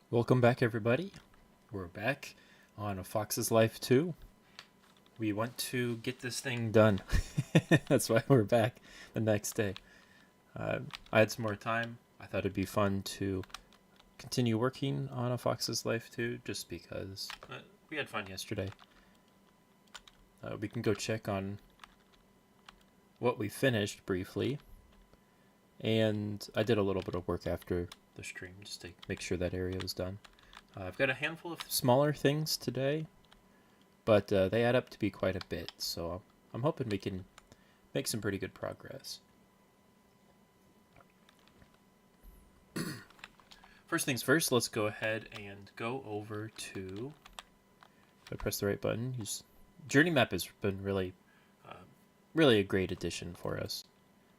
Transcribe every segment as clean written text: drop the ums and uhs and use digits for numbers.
Welcome back, everybody. We're back on A Fox's Life 2. We want to get this thing done. That's why we're back the next day. I had some more time. I thought it'd be fun to continue working on A Fox's Life 2 just because we had fun yesterday. We can go check on what we finished briefly. And I did a little bit of work after the stream just to make sure that area was done. I've got a handful of smaller things today, but they add up to be quite a bit, so I'm hoping we can make some pretty good progress. First things first, let's go ahead and go over to, if I press the right button, Journey Map has been really a great addition for us,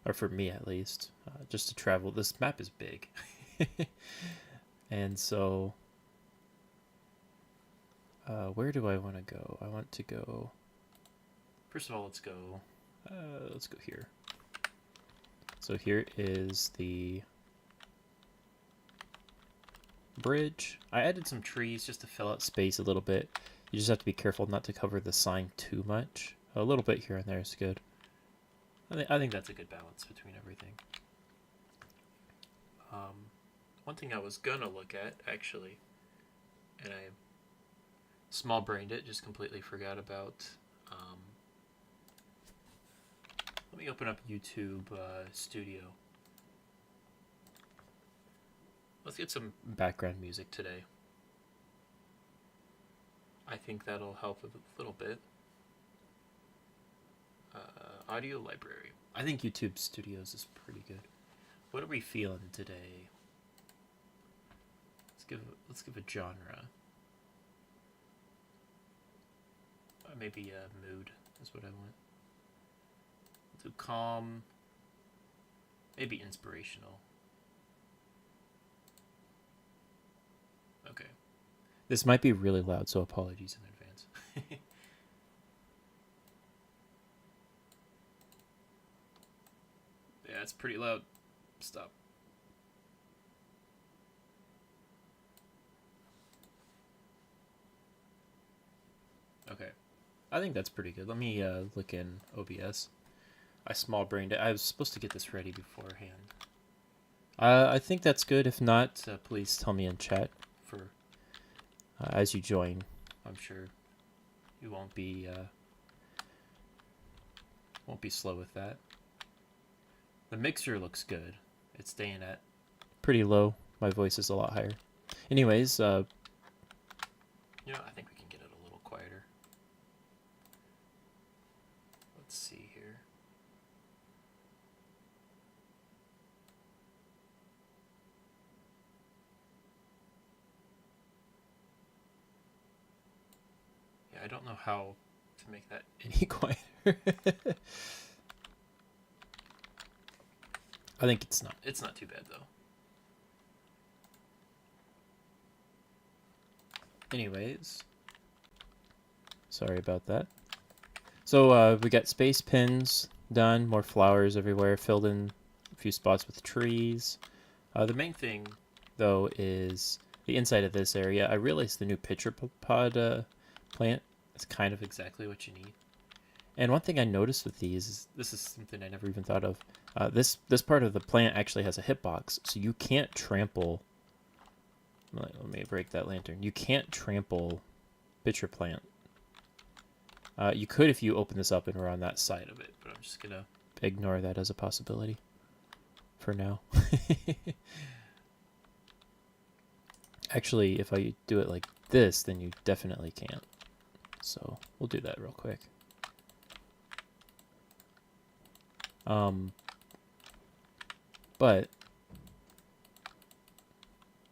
or for me at least, just to travel. This map is big. And so where do I want to go? I want to go, first of all, let's go here. So here is the bridge. I added some trees just to fill out space a little bit. You just have to be careful not to cover the sign too much. A little bit here and there is good. I think that's a good balance between everything. One thing I was gonna look at, actually, and I small brained it, just completely forgot about. Let me open up YouTube Studio. Let's get some background music today. I think that'll help a little bit. Audio library. I think YouTube Studios is pretty good. What are we feeling today? Let's give a genre. Maybe a mood is what I want. Do calm. Maybe inspirational. Okay. This might be really loud, so apologies in advance. Yeah, it's pretty loud. Stop. Okay. I think that's pretty good. Let me look in OBS. I small brained it. I was supposed to get this ready beforehand. I think that's good. If not, please tell me in chat for as you join. I'm sure you won't be slow with that. The mixer looks good. It's staying at pretty low. My voice is a lot higher. Anyways, I think we can get it a little quieter. Let's see here. Yeah, I don't know how to make that any quieter. I think it's not too bad though. Anyways, sorry about that. So we got space pins done, more flowers everywhere, filled in a few spots with trees. The main thing though is the inside of this area. I realized the new pitcher pod plant is kind of exactly what you need. And one thing I noticed with these is, this is something I never even thought of. This part of the plant actually has a hitbox, so you can't trample. Let me break that lantern. You can't trample pitcher plant. You could if you open this up and were on that side of it, but I'm just gonna ignore that as a possibility for now. Actually, if I do it like this, then you definitely can't. So we'll do that real quick. But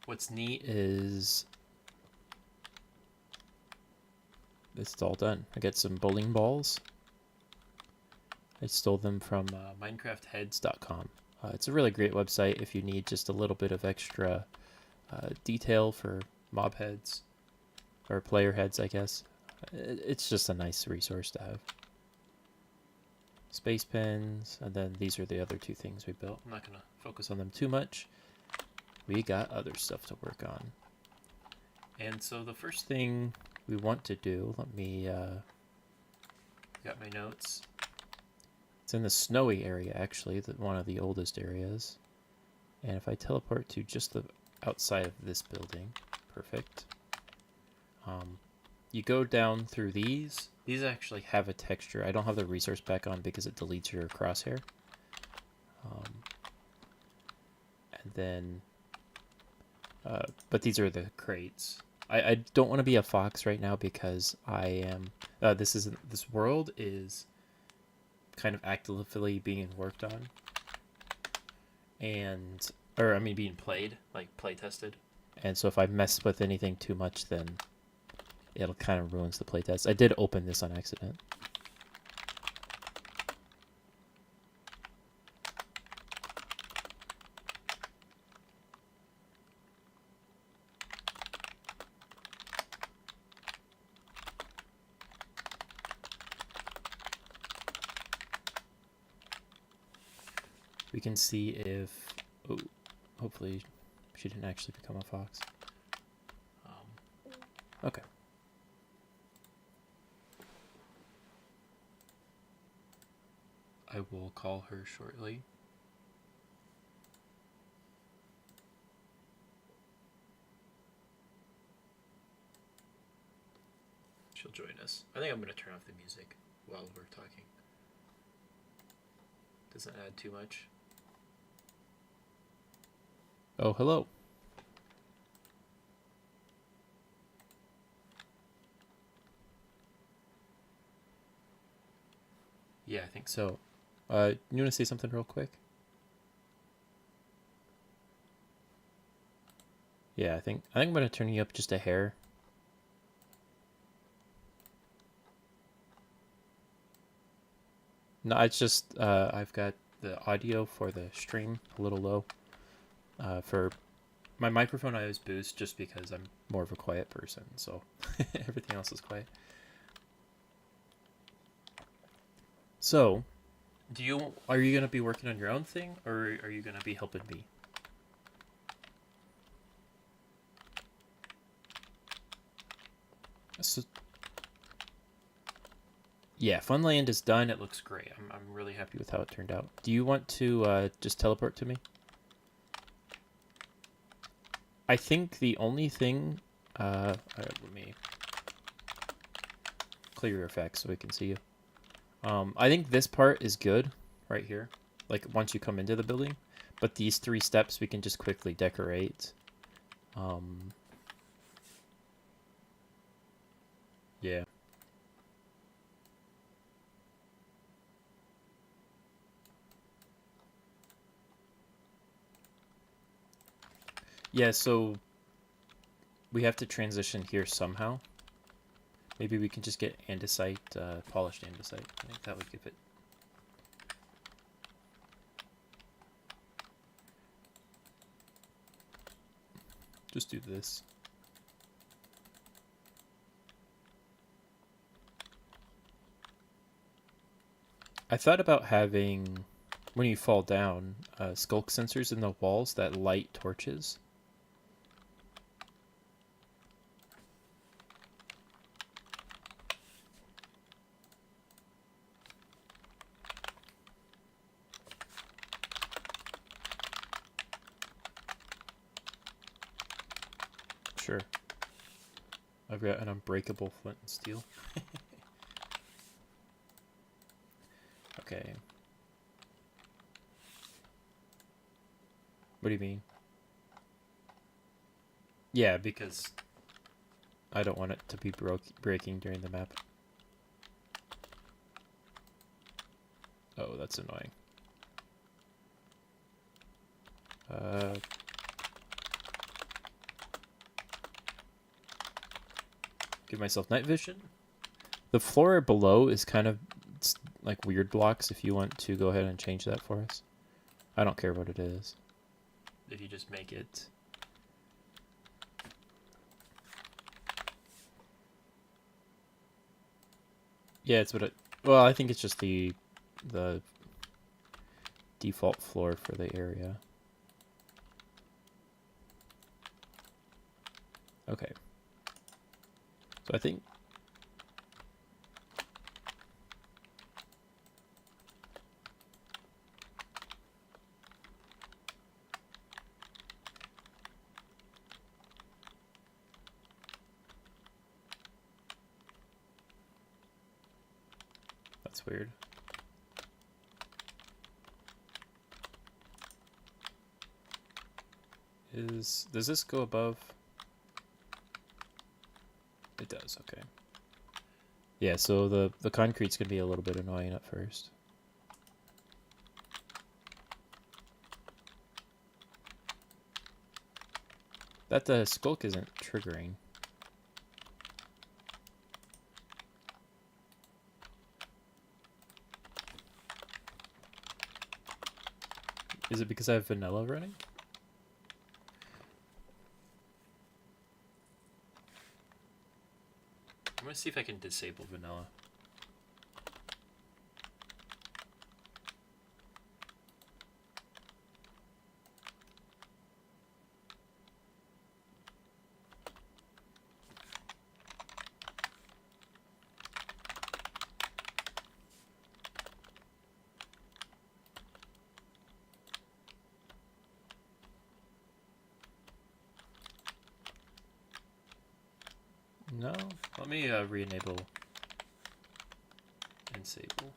what's neat is this is all done. I got some bowling balls. I stole them from minecraftheads.com. It's a really great website if you need just a little bit of extra detail for mob heads or player heads, I guess. It's just a nice resource to have. Space pins, and then these are the other two things we built. I'm not going to focus on them too much. We got other stuff to work on. And so the first thing we want to do, let me, got my notes. It's in the snowy area, actually, one of the oldest areas. And if I teleport to just the outside of this building, perfect. You go down through these. These actually have a texture. I don't have the resource back on because it deletes your crosshair. And then, but these are the crates. I don't want to be a fox right now because I am. This world is kind of actively being worked on, or I mean being played, like play tested. And so if I mess with anything too much, then it'll kind of ruins the playtest. I did open this on accident. We can see if... Oh, hopefully she didn't actually become a fox. Okay. I will call her shortly. She'll join us. I think I'm going to turn off the music while we're talking. Doesn't add too much. Oh, hello. Yeah, I think so. You want to say something real quick? Yeah, I think I'm going to turn you up just a hair. No, it's just I've got the audio for the stream a little low. For my microphone, I always boost just because I'm more of a quiet person, so everything else is quiet. So, are you gonna be working on your own thing, or are you gonna be helping me? So, yeah, Funland is done. It looks great. I'm really happy with how it turned out. Do you want to just teleport to me? I think the only thing... let me clear your effects so we can see you. I think this part is good right here, like once you come into the building. But these 3 steps we can just quickly decorate. Yeah. Yeah, so we have to transition here somehow. Maybe we can just get andesite, polished andesite. I think that would give it... Just do this. I thought about having, when you fall down, skulk sensors in the walls that light torches. Sure. I've got an unbreakable flint and steel. Okay. What do you mean? Yeah, because I don't want it to be breaking during the map. Oh, that's annoying. Give myself night vision. The floor below is kind of like weird blocks. If you want to go ahead and change that for us. I don't care what it is. If you just make it... Yeah, it's what it... Well, I think it's just the default floor for the area. Okay. So I think that's weird. Does this go above? It does, okay. Yeah, so the concrete's gonna be a little bit annoying at first. That the skulk isn't triggering. Is it because I have vanilla running? I'm gonna see if I can disable vanilla. No, let me re-enable and disable.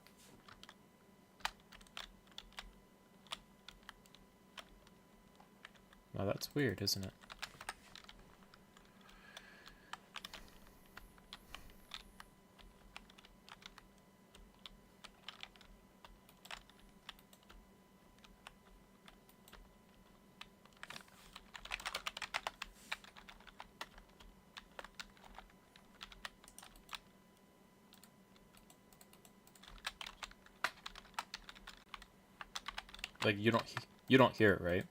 Now that's weird, isn't it? Like you don't hear it, right?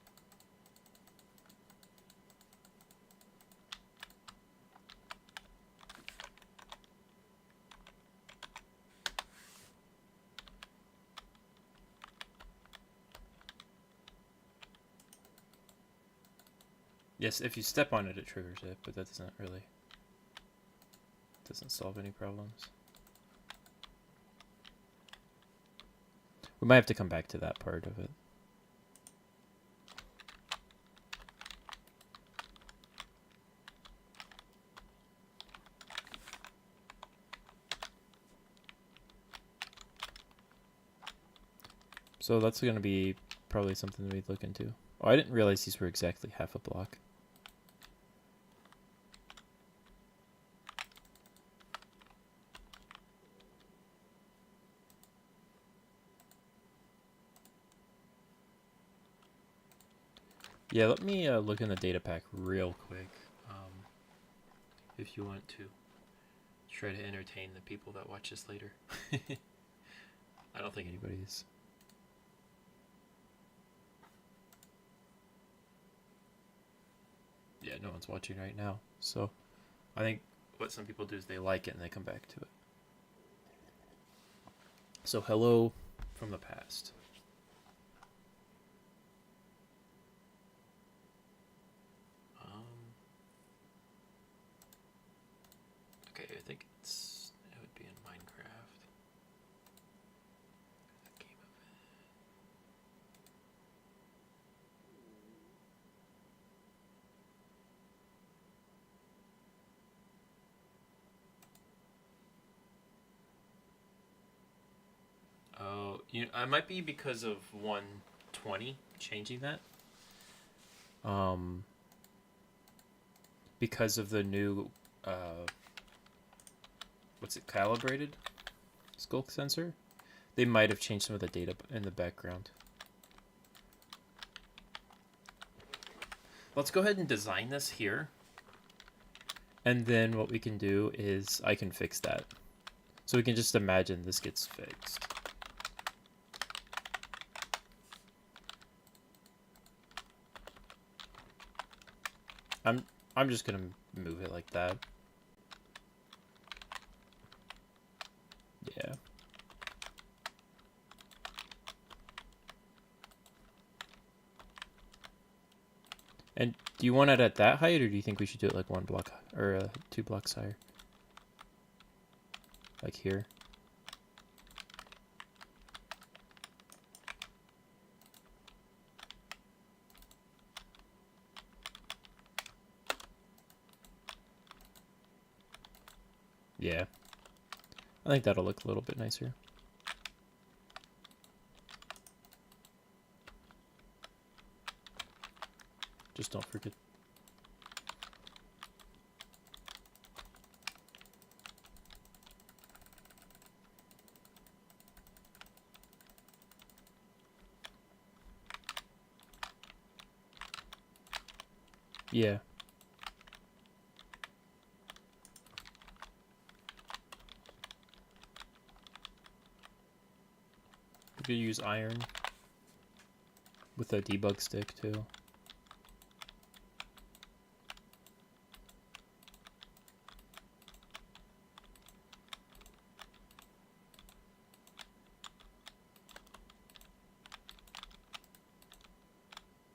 Yes, if you step on it, it triggers it, but that doesn't solve any problems. We might have to come back to that part of it. So that's going to be probably something that we'd look into. Oh, I didn't realize these were exactly half a block. Yeah, let me look in the data pack real quick. If you want to try to entertain the people that watch this later. I don't think anybody's... Yeah, no one's watching right now. So I think what some people do is they like it and they come back to it. So hello from the past. Okay, I think it would be in Minecraft. Game of Oh, I might be because of 120 changing that. Because of the new what's it, calibrated skulk sensor, they might have changed some of the data in the background. Let's go ahead and design this here, and then what we can do is I can fix that. So we can just imagine this gets fixed. I'm just gonna move it like that. Yeah. And do you want it at that height, or do you think we should do it like 1 block or 2 blocks higher? like here. Yeah, I think that'll look a little bit nicer. Just don't forget. Yeah. You could use iron with a debug stick too.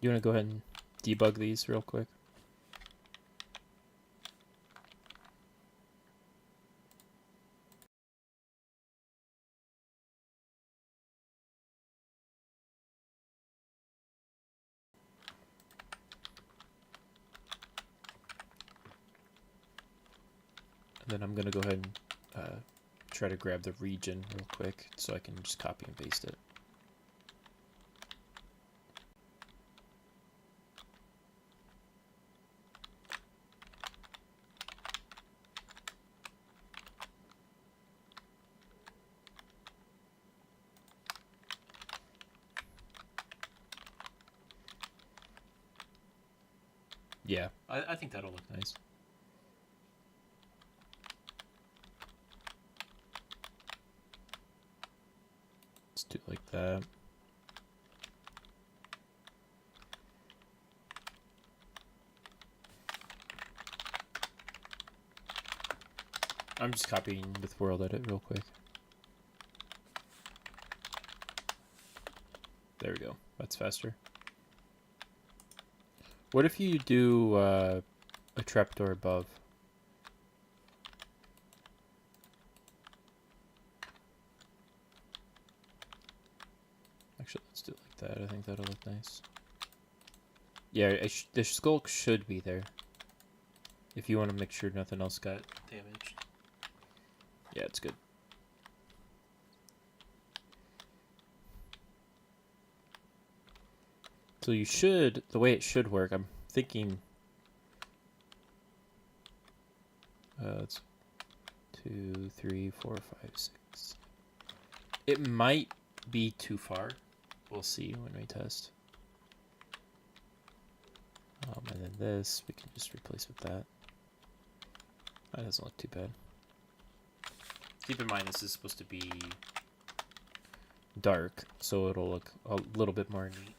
You want to go ahead and debug these real quick? And then I'm going to go ahead and try to grab the region real quick so I can just copy and paste it. Yeah, I think that'll look nice. Let's do it like that. I'm just copying with World Edit real quick. There we go. That's faster. What if you do a trapdoor above? Actually, let's do it like that. I think that'll look nice. Yeah, the skull should be there. If you want to make sure nothing else got damaged. Yeah, it's good. So you should, the way it should work, I'm thinking, it's 2, 3, 4, 5, 6. It might be too far. We'll see when we test. And then this, we can just replace with that. That doesn't look too bad. Keep in mind this is supposed to be dark, so it'll look a little bit more neat.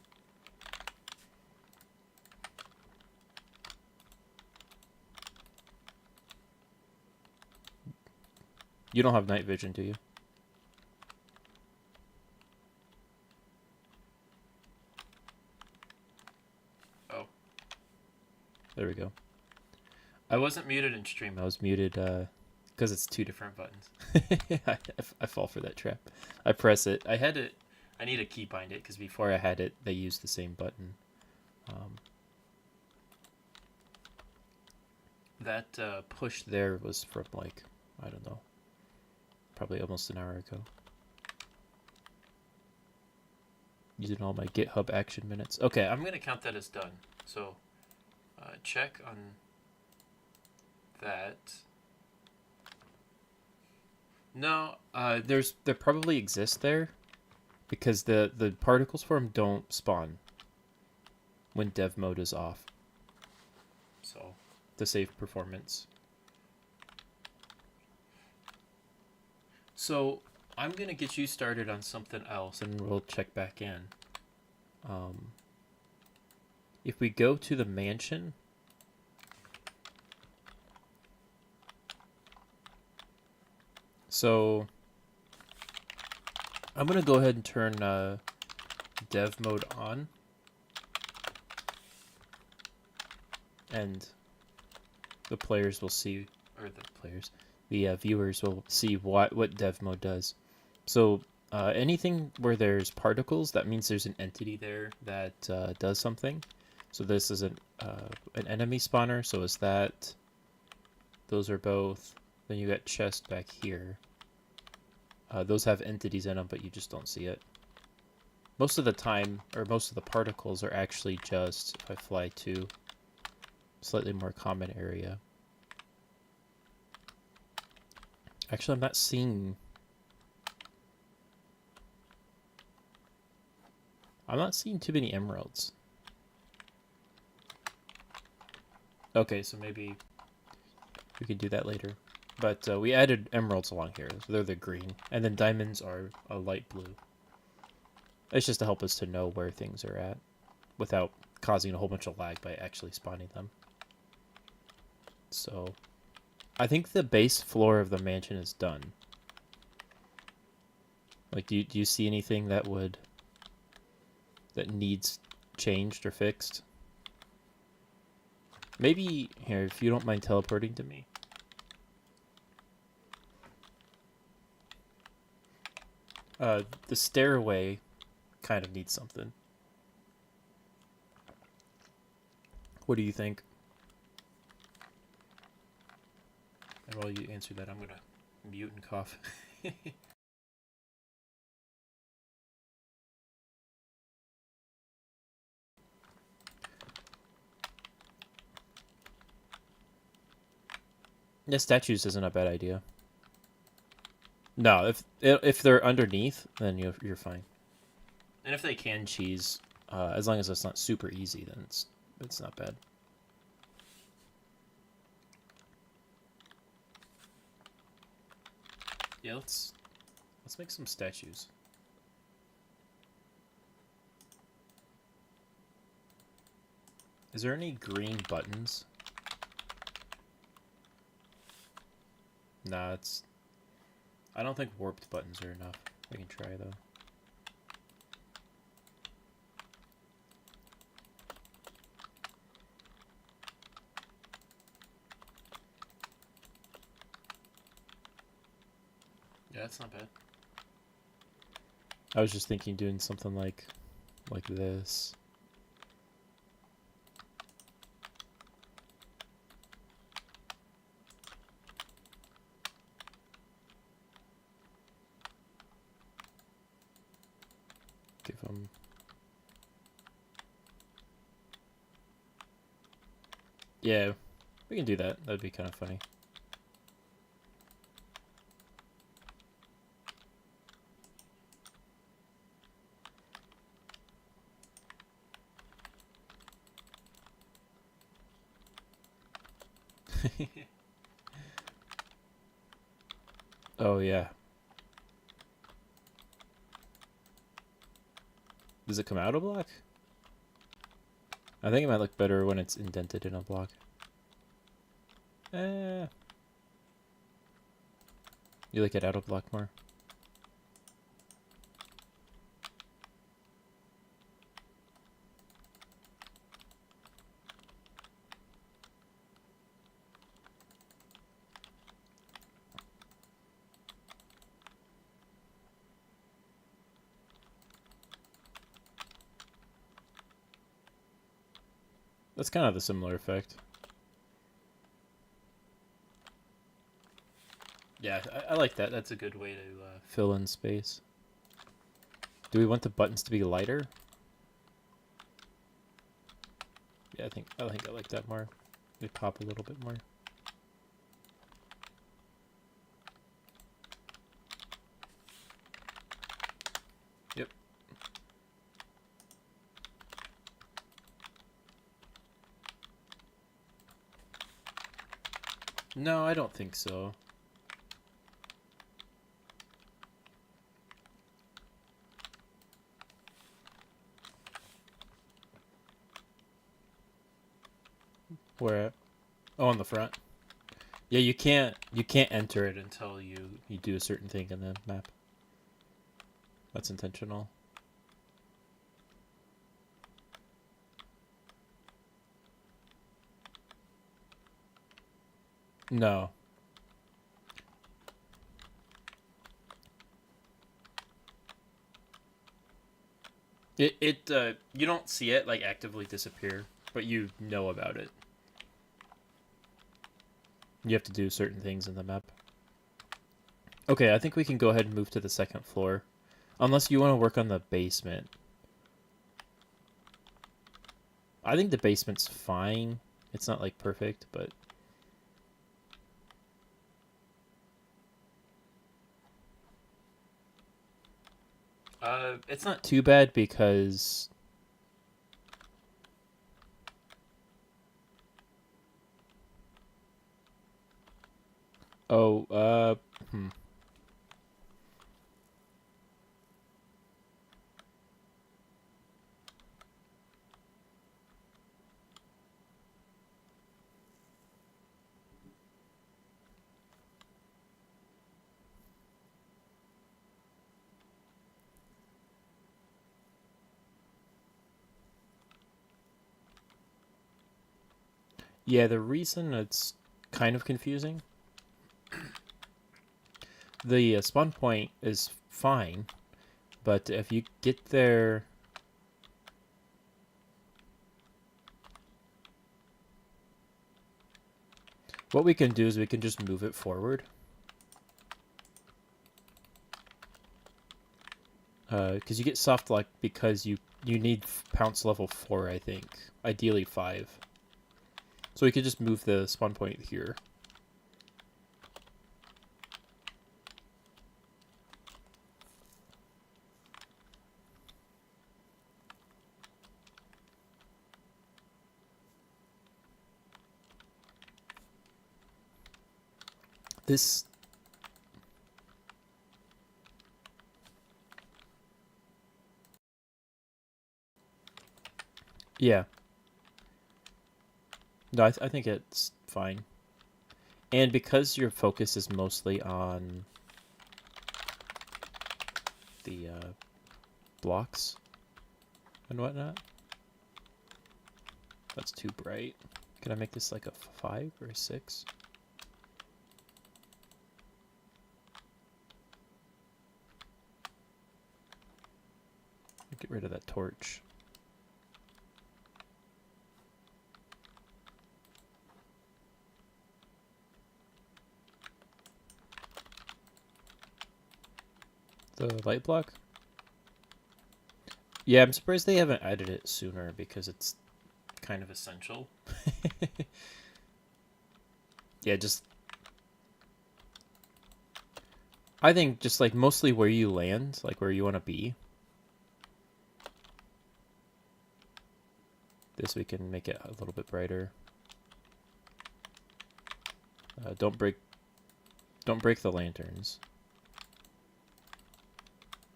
You don't have night vision, do you? Oh. There we go. I wasn't muted in stream. I was muted because it's two different buttons. I fall for that trap. I press it. I need a key bind it because before I had it, they used the same button. That push there was from like, I don't know, probably almost an hour ago. Using all my GitHub action minutes. Okay, I'm going to count that as done. So check on that. No, there probably exists there because the particles form don't spawn when dev mode is off. So to save performance. So I'm gonna get you started on something else and we'll check back in. If we go to the mansion, so I'm gonna go ahead and turn dev mode on, and the players will see, or the viewers will see what dev mode does. So anything where there's particles, that means there's an entity there that does something. So this is an enemy spawner. So is that? Those are both. Then you got chest back here. Those have entities in them, but you just don't see it. Most of the time, or most of the particles are actually just, if I fly to slightly more common area. Actually, I'm not seeing too many emeralds. Okay, so maybe we could do that later. But we added emeralds along here, so they're the green. And then diamonds are a light blue. It's just to help us to know where things are at without causing a whole bunch of lag by actually spawning them. So I think the base floor of the mansion is done. Like, do you see anything that needs changed or fixed? Maybe here, if you don't mind teleporting to me. The stairway kind of needs something. What do you think? And while you answer that, I'm gonna mute and cough. Yeah, statues isn't a bad idea. No, if they're underneath, then you're fine. And if they can cheese, as long as it's not super easy, then it's not bad. Yeah, let's make some statues. Is there any green buttons? Nah, I don't think warped buttons are enough. We can try though. Yeah, that's not bad. I was just thinking doing something like this. Give them. Yeah, we can do that. That'd be kind of funny. Oh yeah. Does it come out a block? I think it might look better when it's indented in a block. You like it out of block more? That's kind of a similar effect. Yeah, I like that. That's a good way to fill in space. Do we want the buttons to be lighter? Yeah, I think I like that more. They pop a little bit more. Yep. No, I don't think so. Where? Oh, on the front. Yeah, you can't enter it until you do a certain thing in the map. That's intentional. No. You don't see it like actively disappear, but you know about it. You have to do certain things in the map. Okay, I think we can go ahead and move to the second floor. Unless you want to work on the basement. I think the basement's fine. It's not like perfect, but... it's not too bad because... Oh, yeah, the reason it's kind of confusing... The spawn point is fine, but if you get there... What we can do is we can just move it forward. Because you get soft lock because you need pounce level 4, I think. Ideally 5. So we could just move the spawn point here. This... Yeah. No, I think it's fine. And because your focus is mostly on the blocks and whatnot, that's too bright. Can I make this like a 5 or a 6? Get rid of that torch. The light block? Yeah, I'm surprised they haven't added it sooner because it's kind of essential. Yeah, just... I think just like mostly where you land, like where you want to be. This we can make it a little bit brighter. Don't break the lanterns.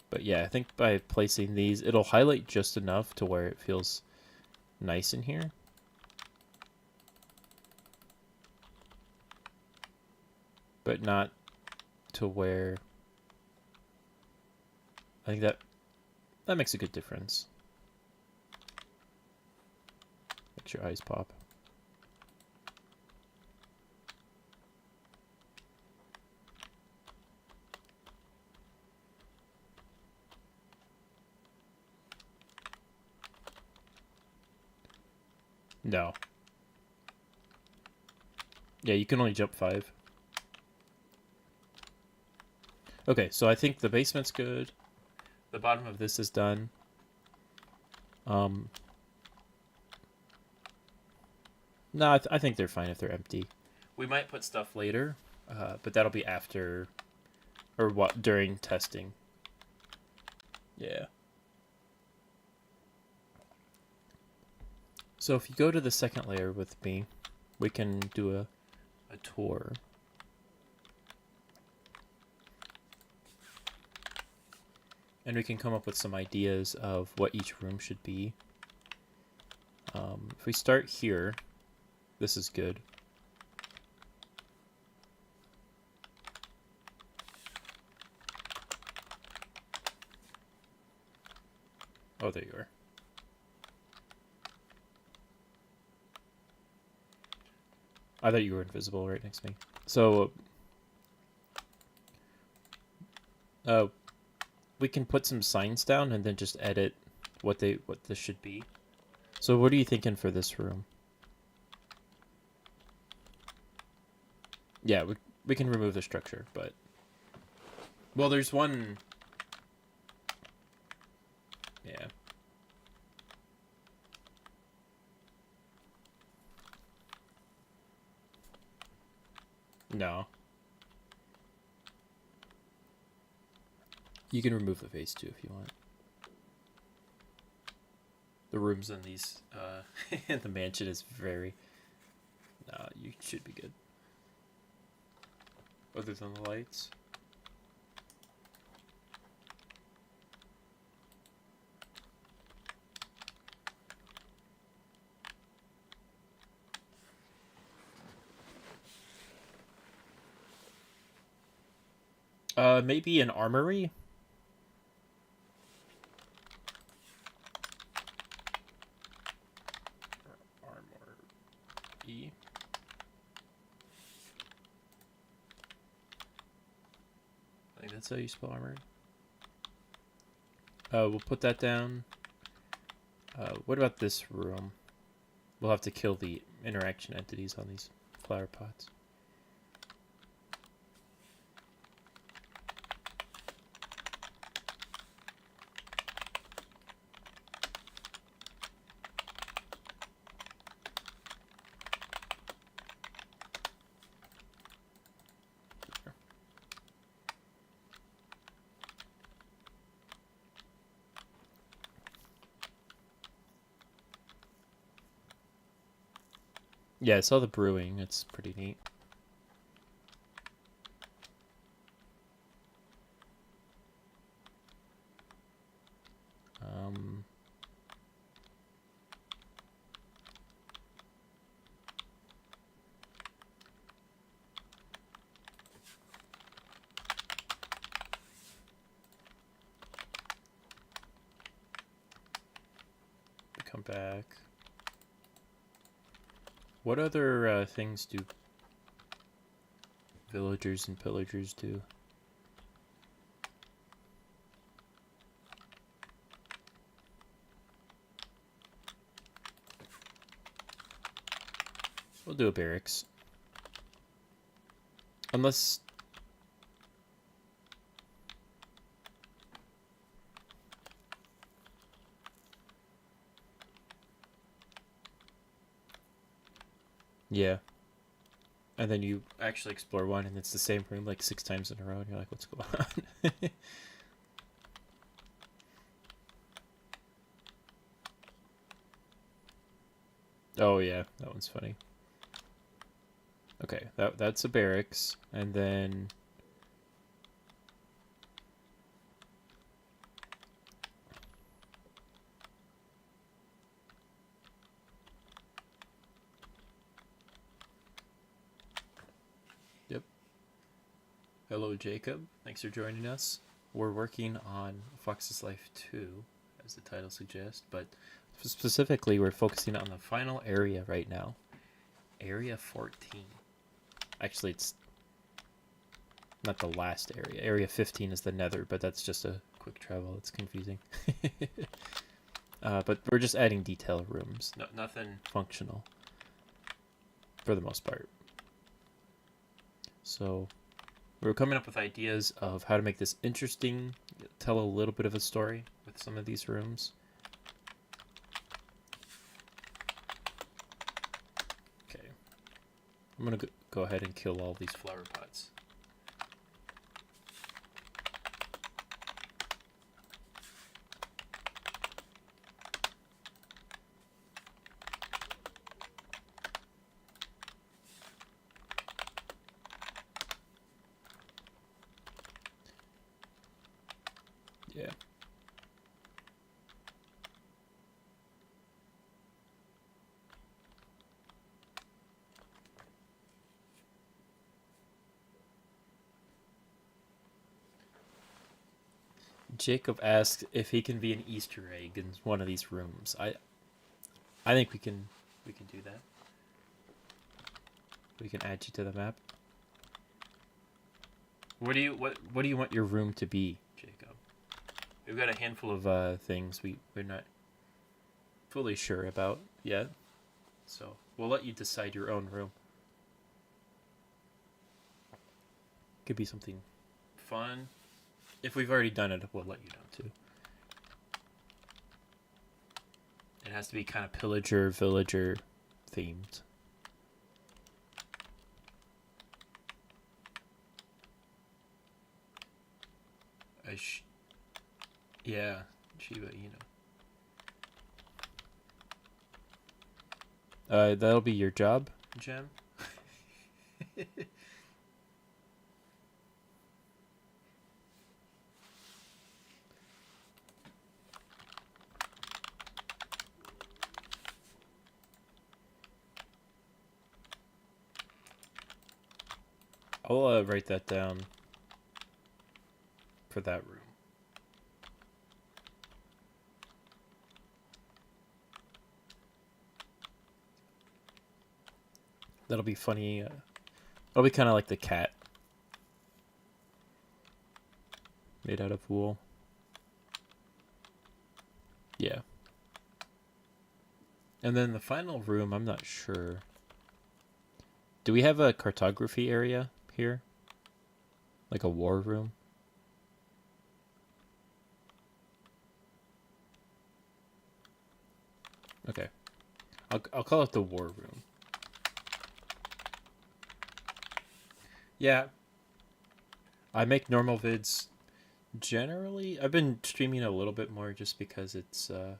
But yeah, I think by placing these, it'll highlight just enough to where it feels nice in here. But not to where... I think that makes a good difference. Makes your eyes pop. No. Yeah, you can only jump 5. Okay, so I think the basement's good. The bottom of this is done. No, I think they're fine if they're empty. We might put stuff later, but that'll be after, or what, during testing. Yeah. So if you go to the second layer with me, we can do a tour. And we can come up with some ideas of what each room should be. If we start here, this is good. Oh, there you are. I thought you were invisible right next to me. So, we can put some signs down and then just edit what this should be. So what are you thinking for this room? Yeah, we can remove the structure, but well, there's one. Yeah. No. You can remove the face too if you want. The rooms in these in the mansion is very. No, you should be good. Other than the lights. Maybe an armory. Armory. I think that's how you spell armory. We'll put that down. What about this room? We'll have to kill the interaction entities on these flower pots. Yeah, I saw the brewing. It's pretty neat. Come back. What other things do villagers and pillagers do? We'll do a barracks. Unless... Yeah. And then you actually explore one and it's the same room like 6 times in a row and you're like, what's going on? Oh yeah, that one's funny. Okay, that's a barracks, and then... Yep. Hello, Jacob. Thanks for joining us. We're working on Fox's Life 2, as the title suggests, but specifically we're focusing on the final area right now. Area 14. Actually, it's not the last area. Area 15 is the nether, but that's just a quick travel. It's confusing. But we're just adding detail rooms. Nothing functional. For the most part. So we're coming up with ideas of how to make this interesting. Tell a little bit of a story with some of these rooms. Okay. I'm going to go ahead and kill all these flower pots. Yeah. Jacob asked if he can be an Easter egg in one of these rooms. I think we can do that. We can add you to the map. What do you want your room to be, Jacob? We've got a handful of things we're not fully sure about yet. So we'll let you decide your own room. Could be something fun. If we've already done it, we'll let you know too. It has to be kind of pillager, villager themed. Yeah, Shiba Inu. That'll be your job, Gem. I'll write that down for that room. That'll be funny. It'll be kind of like the cat. Made out of wool. Yeah. And then the final room, I'm not sure. Do we have a cartography area here? Like a war room? Okay. I'll call it the war room. Yeah. I make normal vids generally. I've been streaming a little bit more just because it's I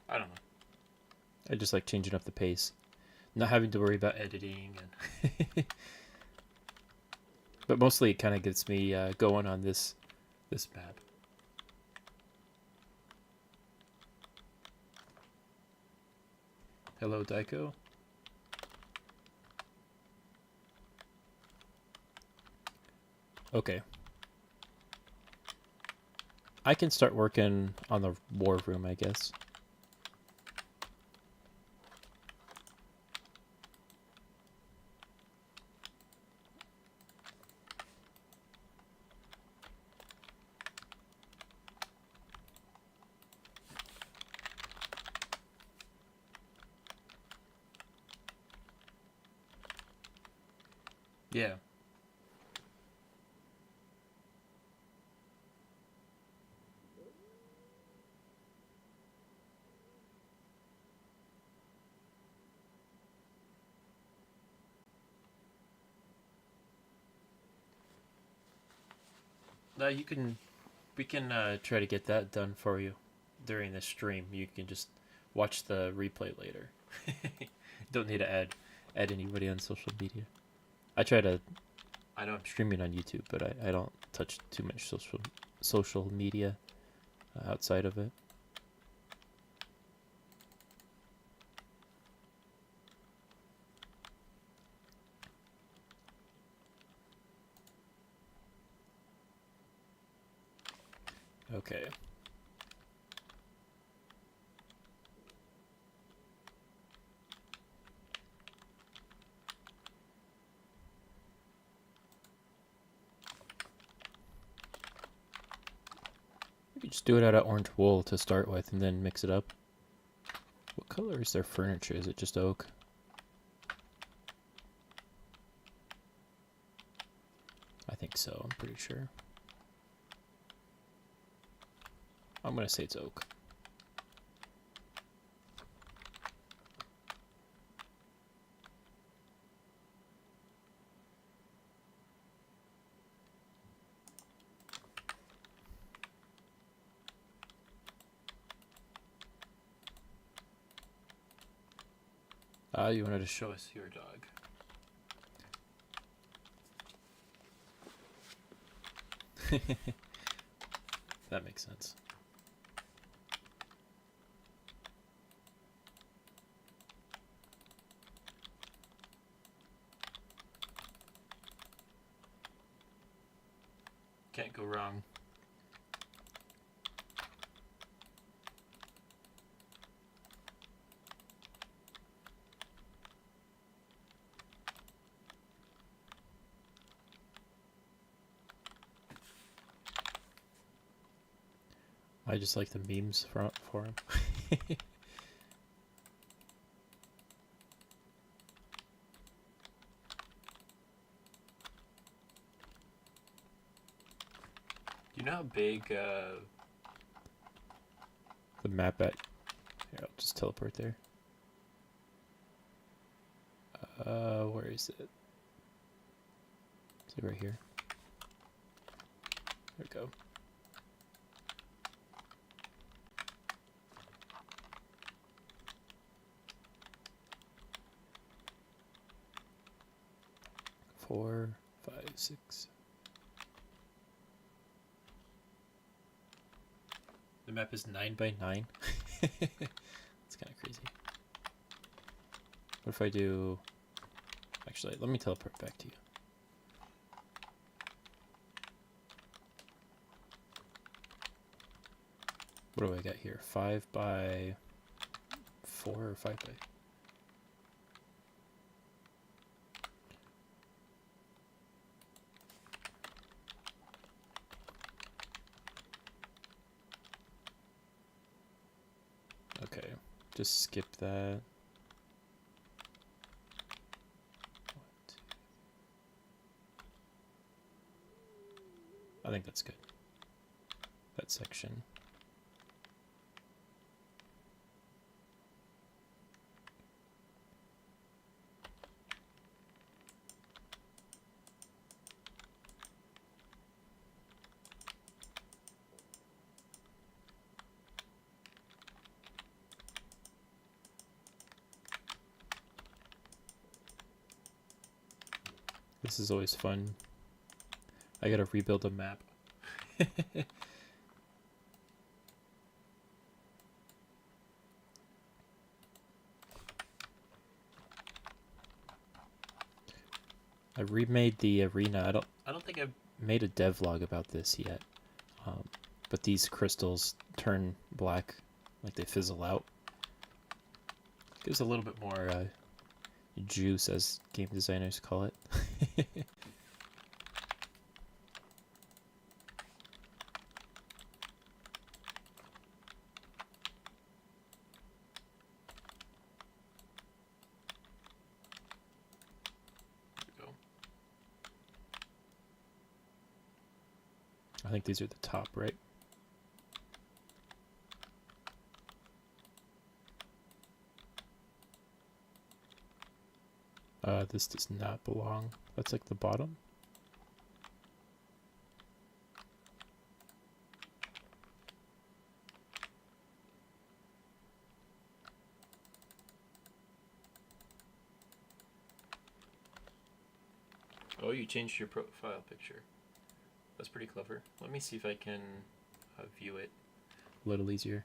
don't know. I just like changing up the pace. Not having to worry about editing and but mostly it kind of gets me going on this map. Hello, Daiko. Okay. I can start working on the war room, I guess. Yeah. We can try to get that done for you during the stream. You can just watch the replay later. Don't need to add anybody on social media. I know I'm streaming on YouTube, but I don't touch too much social media outside of it. Okay. We could just do it out of orange wool to start with and then mix it up. What color is their furniture? Is it just oak? I think so, I'm pretty sure. I'm gonna say it's oak. You wanted to show us your dog. That makes sense. Can't go wrong. I just like the memes for him. Do you know how big The map at... Here, I'll just teleport there. Where is it? Is it right here? There we go. Four, 5, 6. The map is 9 by 9. It's kind of crazy. What if I do... Actually, let me teleport back to you. What do I got here? 5 by 4 or 5 by... Okay, just skip that. I think that's good. That section. This is always fun. I gotta rebuild a map. I remade the arena. I don't think I've made a devlog about this yet. But these crystals turn black, like they fizzle out. Gives a little bit more juice, as game designers call it. I think these are the top, right? This does not belong. That's like the bottom. Oh, you changed your profile picture. That's pretty clever. Let me see if I can view it. A little easier.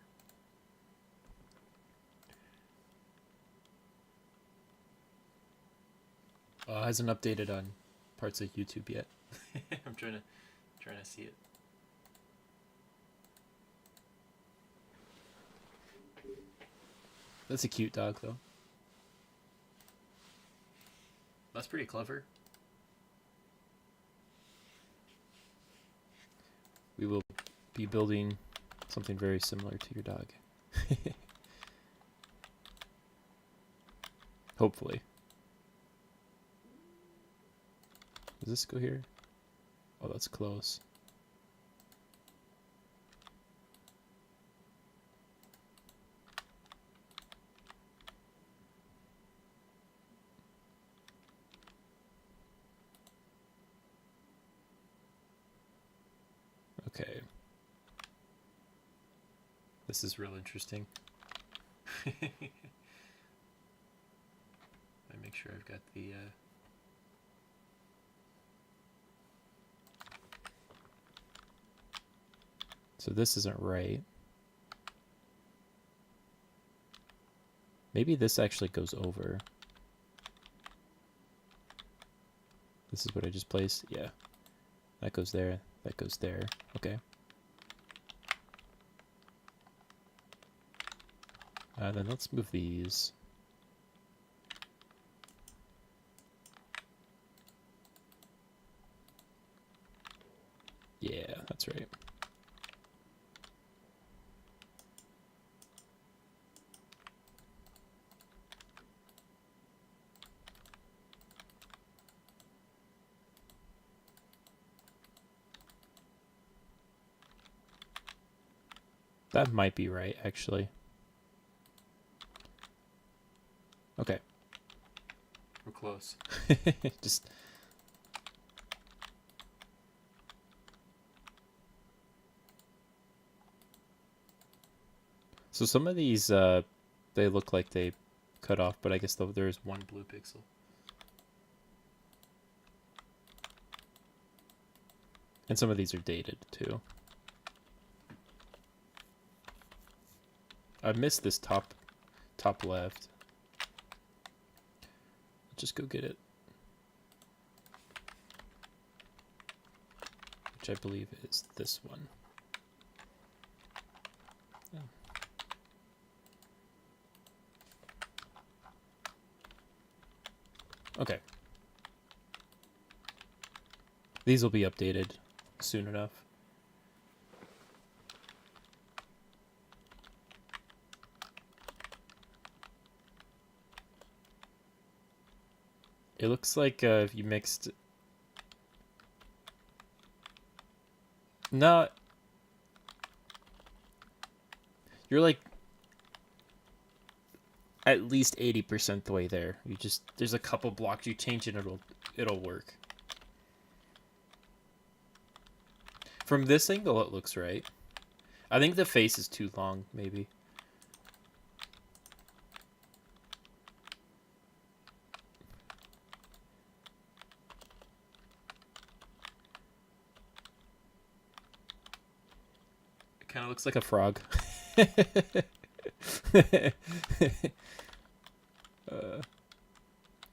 Hasn't updated on parts of YouTube yet. I'm trying to see it. That's a cute dog, though. That's pretty clever. We will be building something very similar to your dog. Hopefully. Does this go here? Oh, that's close. Okay. This is real interesting. I make sure I've got the... So this isn't right. Maybe this actually goes over. This is what I just placed? Yeah. That goes there. That goes there. Okay. Then let's move these. Yeah, that's right. That might be right, actually. Okay. We're close. Just... So some of these, they look like they cut off, but I guess there's one blue pixel. And some of these are dated, too. I missed this top left. Just go get it. Which I believe is this one. Yeah. Okay. These will be updated soon enough. It looks like if you mixed... No. You're like at least 80% the way there. You just... There's a couple blocks you change and it'll work. From this angle, it looks right. I think the face is too long, maybe. It kind of looks like a frog.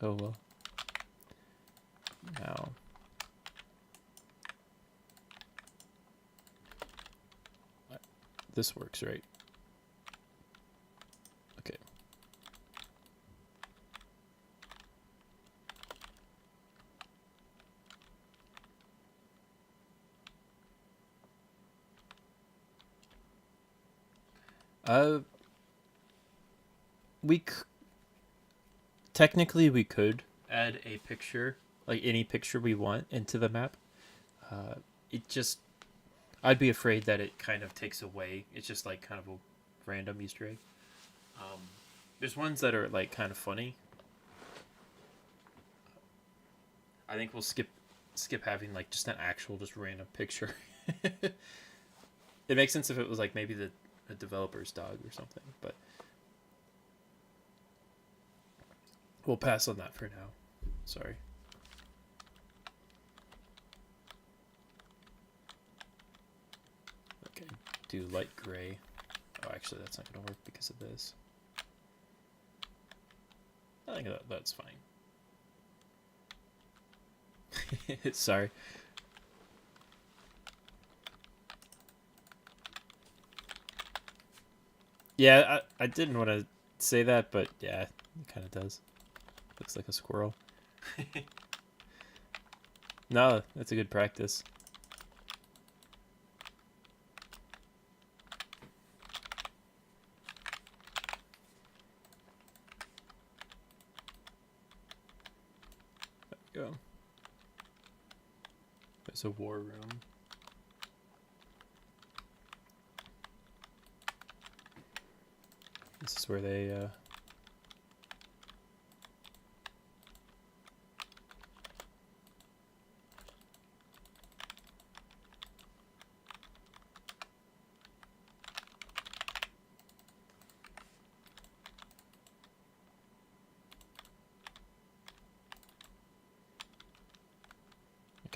Oh well. Now. This works, right? Okay. Technically we could add a picture, like any picture we want, into the map. It just, I'd be afraid that it kind of takes away. It's just like kind of a random Easter egg. There's ones that are like kind of funny. I think we'll skip having like just an actual just random picture. It makes sense if it was like maybe a developer's dog or something, but we'll pass on that for now. Sorry. Okay, do light gray. Oh, actually, that's not going to work because of this. I think that's fine. Sorry. Yeah, I didn't want to say that, but yeah, it kind of does. Looks like a squirrel. No, that's a good practice. There we go. There's a war room. This is where they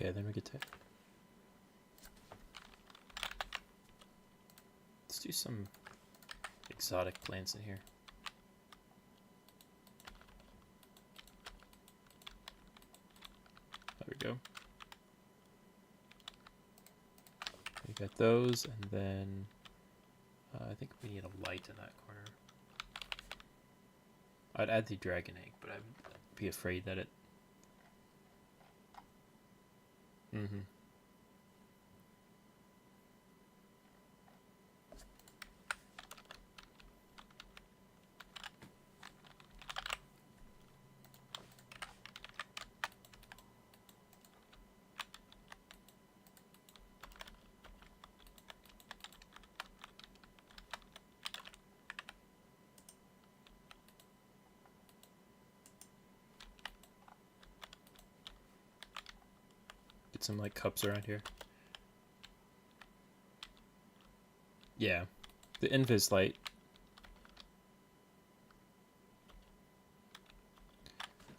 okay, then we get to... Let's do some exotic plants in here. There we go. We got those, and then I think we need a light in that corner. I'd add the dragon egg, but I'd be afraid that it... Mm-hmm. put some like cups around here. Yeah, the invis light.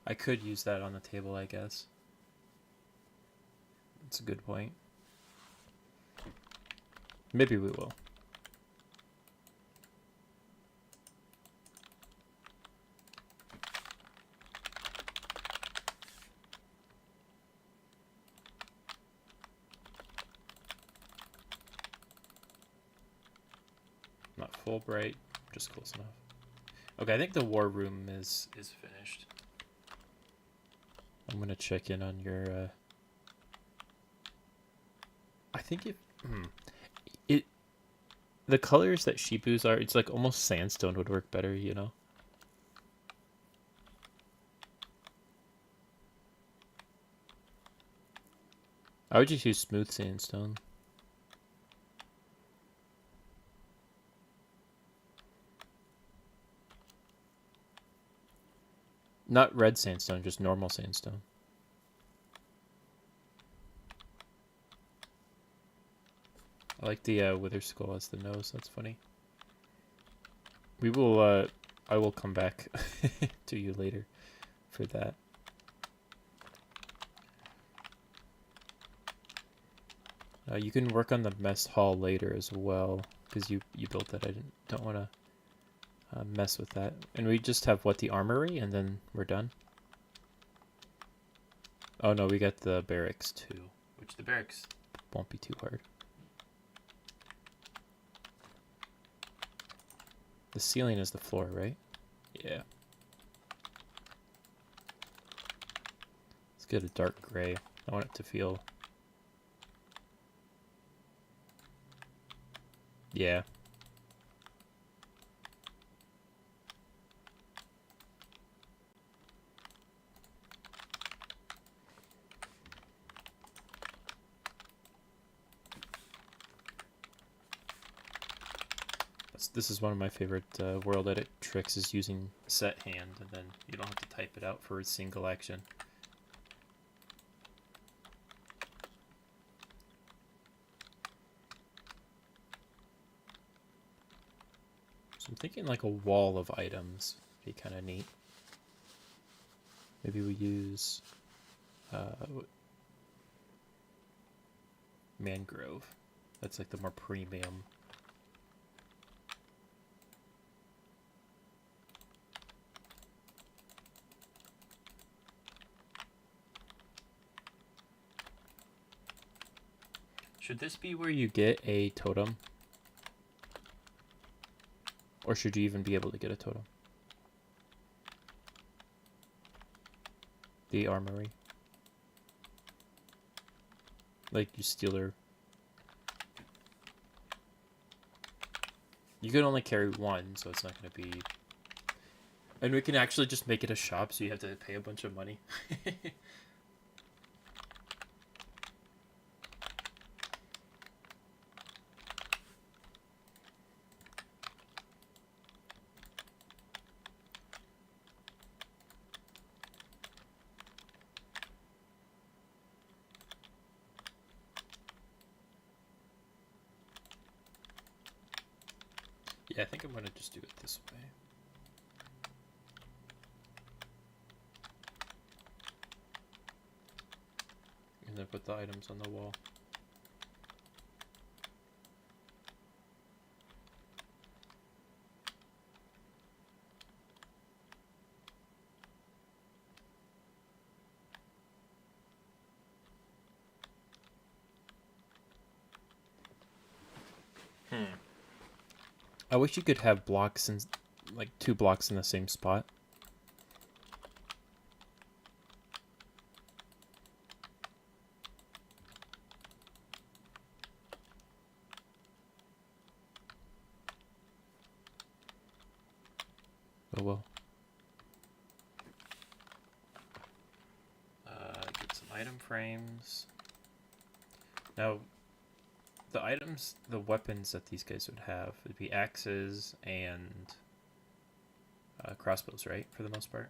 I could use that on the table, I guess. That's a good point. Maybe we will. Not full bright, just close enough. Okay, I think the war room is finished. I'm gonna check in on your. I think the colors that Shibu's are, it's like almost sandstone would work better, you know. I would just use smooth sandstone. Not red sandstone, just normal sandstone. I like the wither skull as the nose. That's funny. We will. I will come back to you later for that. You can work on the mess hall later as well because you built that. I don't want to mess with that. And we just have what, the armory, and then we're done. Oh no, we got the barracks too, Which the barracks won't be too hard. The ceiling is the floor, right? Yeah. Let's get a dark gray. I want it to feel... Yeah. This is one of my favorite world edit tricks, is using set hand, and then you don't have to type it out for a single action. So I'm thinking like a wall of items would be kind of neat. Maybe we use mangrove. That's like the more premium. Should this be where you get a totem? Or should you even be able to get a totem? The armory. Like, you steal her. You can only carry one, so it's not going to be... And we can actually just make it a shop, so you have to pay a bunch of money. Yeah, I think I'm going to just do it this way. And then put the items on the wall. I wish you could have blocks in, like 2 blocks in the same spot. Oh well. get some item frames. Now, the items, the weapons that these guys would have would be axes and crossbows, right? For the most part.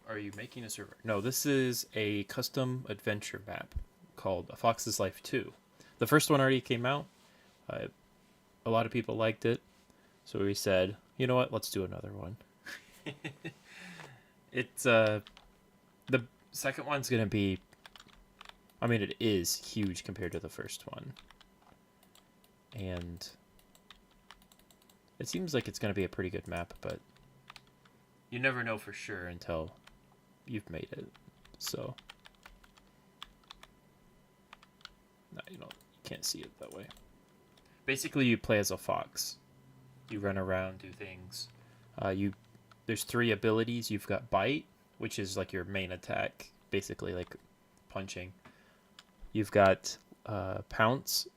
Are you making a server? No, this is a custom adventure map called A Fox's Life 2. The first one already came out. A lot of people liked it. So we said, you know what, let's do another one. It's the second one's gonna be, I mean, it is huge compared to the first one, and it seems like it's gonna be a pretty good map, but you never know for sure until you've made it. So no, you can't see it that way. Basically, you play as a fox. You run around, do things. There's 3 abilities. You've got bite, which is like your main attack, basically like punching. You've got pounce,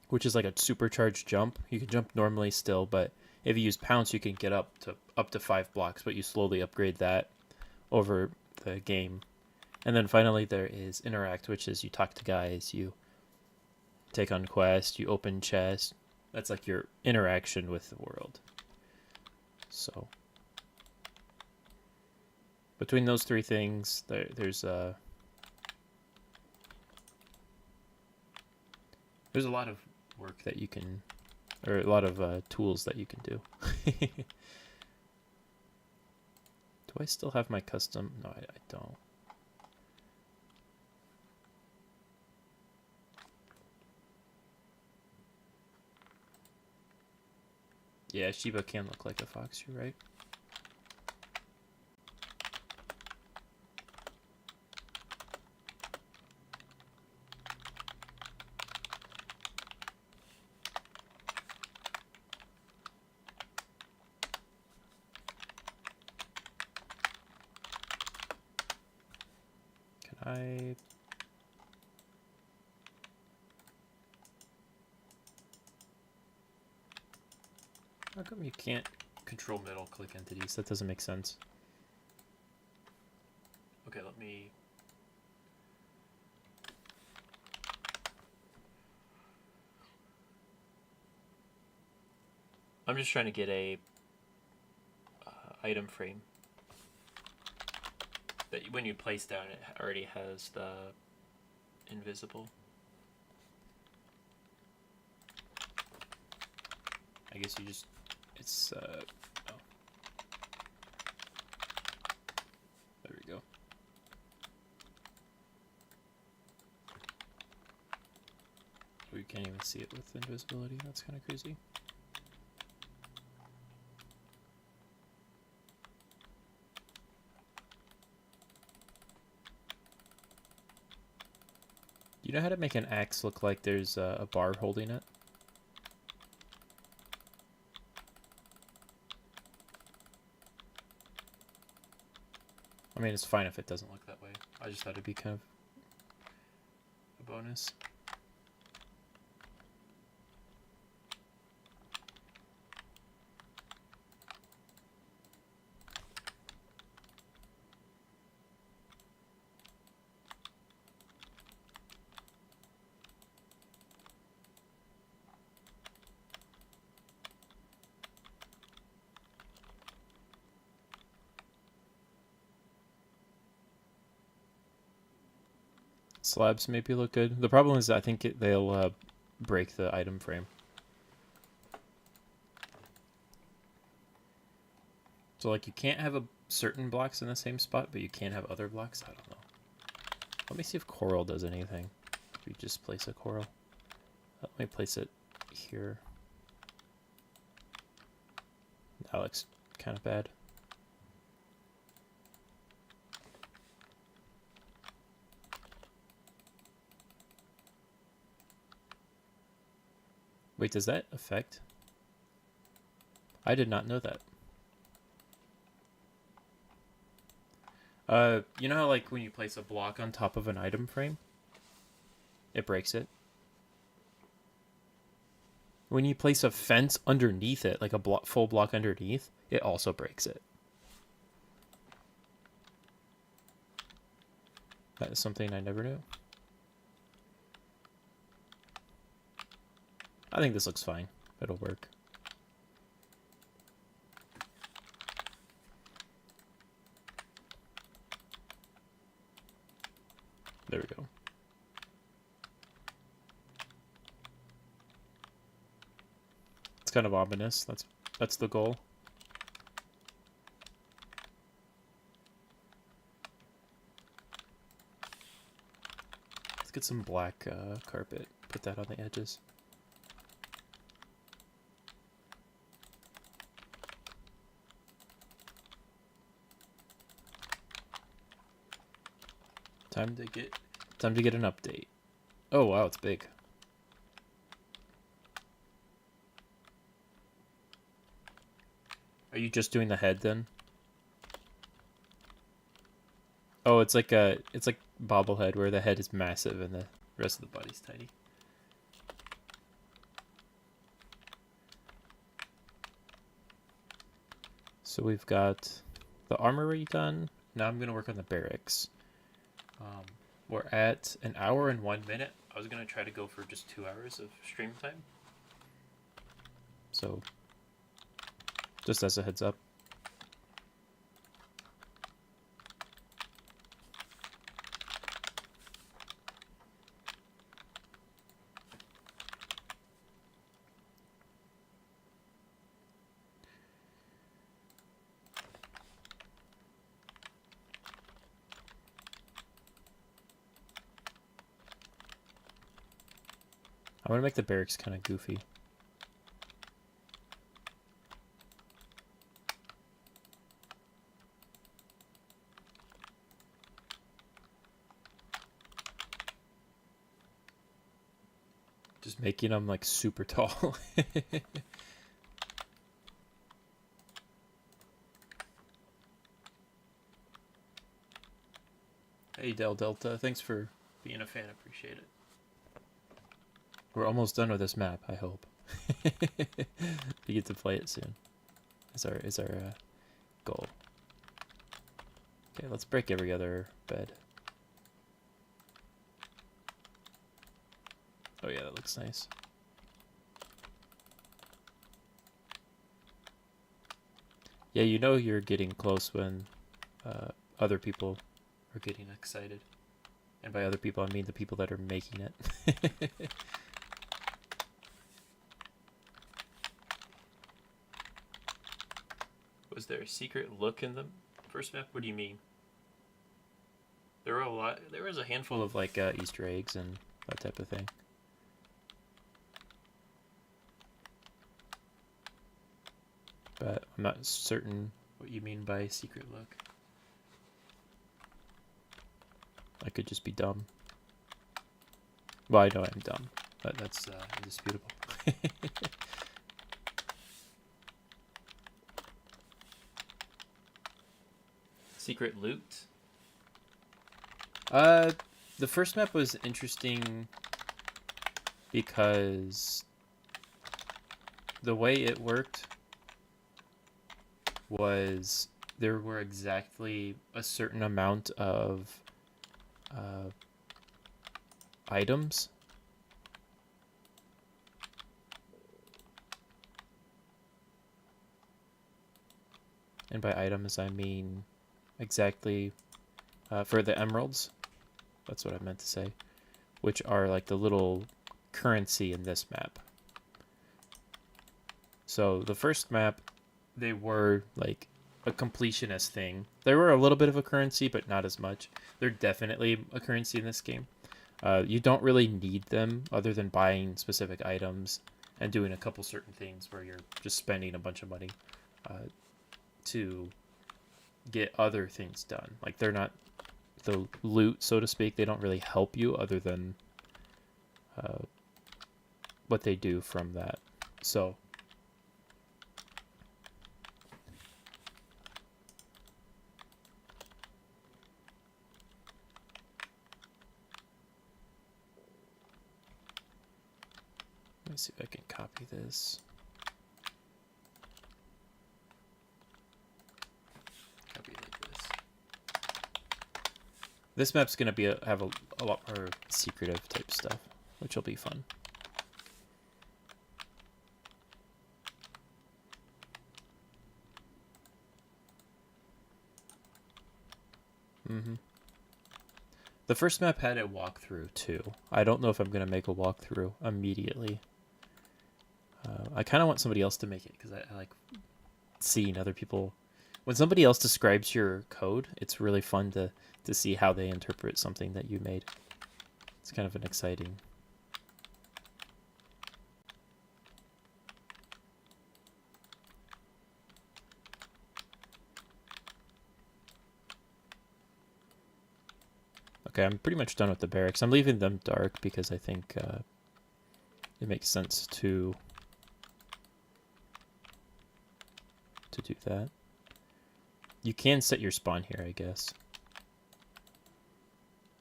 which is like a supercharged jump. You can jump normally still, but if you use pounce, you can get up to 5 blocks, but you slowly upgrade that over the game. And then finally there is interact, which is you talk to guys, you take on quests, you open chests. That's like your interaction with the world. So between those 3 things, there's a lot of work that you can, or a lot of tools that you can do. Do I still have my custom? No, I don't. Yeah, Shiba can look like a fox, you're right. Can I... How come you can't control middle click entities? That doesn't make sense. Okay, let me... I'm just trying to get a item frame that when you place down, it already has the invisible. I guess you just... It's... Oh. There we go. We can't even see it with invisibility. That's kind of crazy. You know how to make an axe look like there's a bar holding it? I mean, it's fine if it doesn't look that way. I just thought it'd be kind of a bonus. Slabs maybe look good. The problem is I think they'll break the item frame. So like you can't have certain blocks in the same spot, but you can have other blocks. I don't know. Let me see if coral does anything. If we just place a coral. Let me place it here. That looks kind of bad. Wait, does that affect? I did not know that. You know how like when you place a block on top of an item frame, it breaks it? When you place a fence underneath it, like a full block underneath, it also breaks it. That is something I never knew. I think this looks fine. It'll work. kind of ominous. That's the goal. Let's get some black carpet. Put that on the edges. Time to get an update. Oh wow, it's big. Are you just doing the head then? Oh, it's like bobblehead where the head is massive and the rest of the body's tiny. So we've got the armory done. Now I'm gonna work on the barracks. We're at 1 hour and 1 minute. I was gonna try to go for just 2 hours of stream time. So just as a heads up. I'm gonna make the barracks kind of goofy. Just making them like super tall. Hey Del Delta, thanks for being a fan, appreciate it. We're almost done with this map, I hope. We get to play it soon. Is our goal. Okay, let's break every other bed. Oh yeah, that looks nice. Yeah, you know you're getting close when other people are getting excited. And by other people, I mean the people that are making it. Was there a secret look in the first map? What do you mean? There were a lot. There was a handful Full of like Easter eggs and that type of thing. But I'm not certain what you mean by secret look. I could just be dumb. Well, I know I'm dumb, but that's indisputable. secret loot. The first map was interesting because the way it worked was there were exactly a certain amount of items. And by items, I mean exactly for the emeralds. That's what I meant to say. Which are like the little currency in this map. So the first map, they were like a completionist thing. They were a little bit of a currency, but not as much. They're definitely a currency in this game. You don't really need them other than buying specific items and doing a couple certain things where you're just spending a bunch of money to get other things done. Like they're not the loot, so to speak. They don't really help you other than what they do from that. So let me see if I can copy this. Copy like this. This map's gonna be have a lot more secretive type stuff, which will be fun. The first map had a walkthrough too. I don't know if I'm gonna make a walkthrough immediately. I kind of want somebody else to make it because I like seeing other people. When somebody else describes your code, it's really fun to see how they interpret something that you made. It's kind of an exciting. Okay, I'm pretty much done with the barracks. I'm leaving them dark because I think it makes sense to do that. You can set your spawn here, I guess.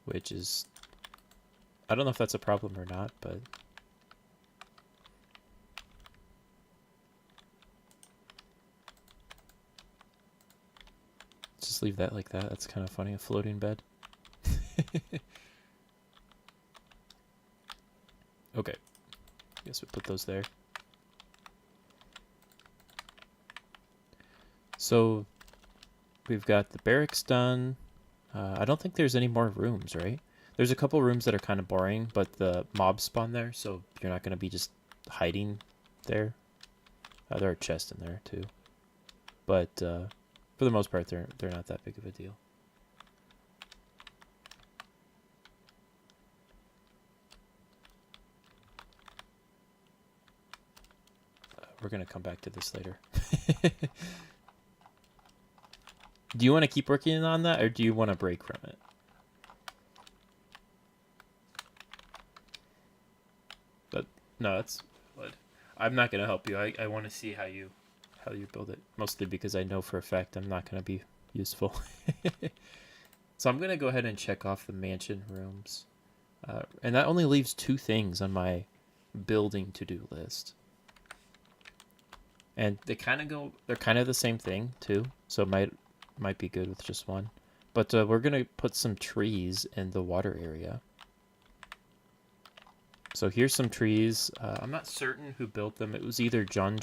Which is... I don't know if that's a problem or not, but... just leave that like that. That's kind of funny, a floating bed. Okay. Guess we put those there. So, we've got the barracks done. I don't think there's any more rooms, right? There's a couple rooms that are kind of boring, but the mobs spawn there, so you're not going to be just hiding there. There are chests in there, too. But, for the most part, they're not that big of a deal. We're going to come back to this later. Do you want to keep working on that, or do you want to break from it? But no, that's good. I'm not going to help you. I want to see how you build it, mostly because I know for a fact I'm not going to be useful. So I'm going to go ahead and check off the mansion rooms. And that only leaves 2 things on my building to-do list. And they're kind of the same thing too, so it might be good with just one. But we're gonna put some trees in the water area. So here's some trees. I'm not certain who built them. It was either John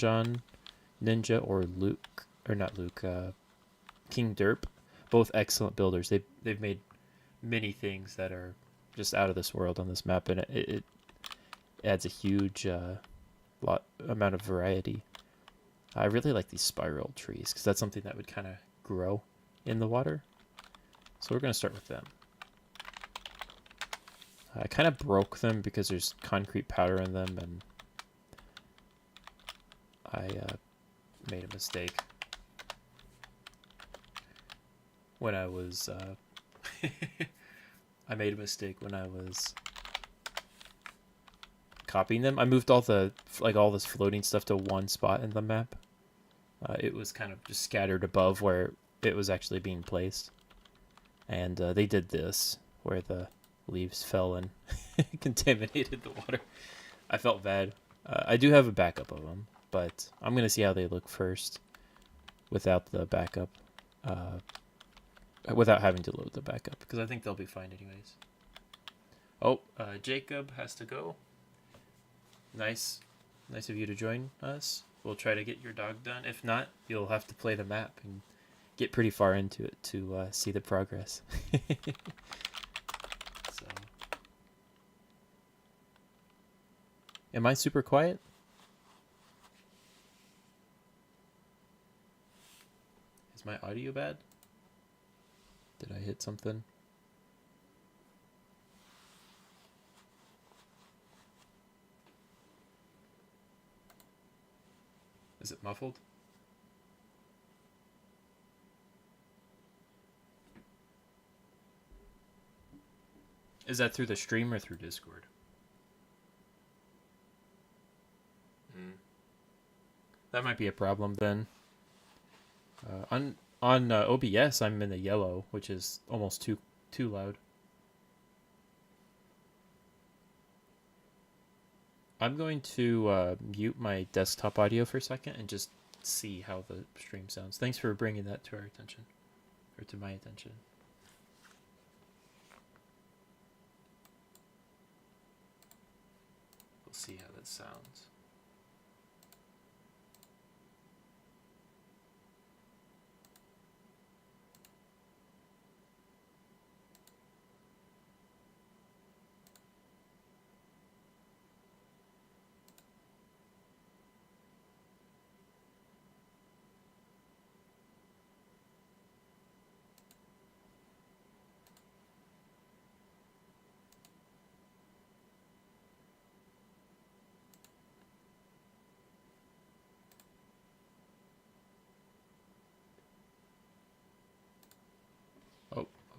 Ninja or Luke, or not Luke, King Derp. Both excellent builders. They've made many things that are just out of this world on this map, and it adds a huge amount of variety. I really like these spiral trees because that's something that would kind of grow in the water. So we're going to start with them. I kind of broke them because there's concrete powder in them, and I made a mistake when I was... I made a mistake when I was copying them. I moved all this floating stuff to one spot in the map. It was kind of just scattered above where it was actually being placed. And they did this, where the leaves fell and contaminated the water. I felt bad. I do have a backup of them, but I'm going to see how they look first without the backup. Without having to load the backup, because I think they'll be fine anyways. Oh, Jacob has to go. Nice of you to join us. We'll try to get your dog done. If not, you'll have to play the map and get pretty far into it to see the progress. So, am I super quiet? Is my audio bad? Did I hit something? Is it muffled? Is that through the stream or through Discord? That might be a problem then. On OBS, I'm in the yellow, which is almost too loud. I'm going to mute my desktop audio for a second and just see how the stream sounds. Thanks for bringing that to our attention, or to my attention. We'll see how that sounds.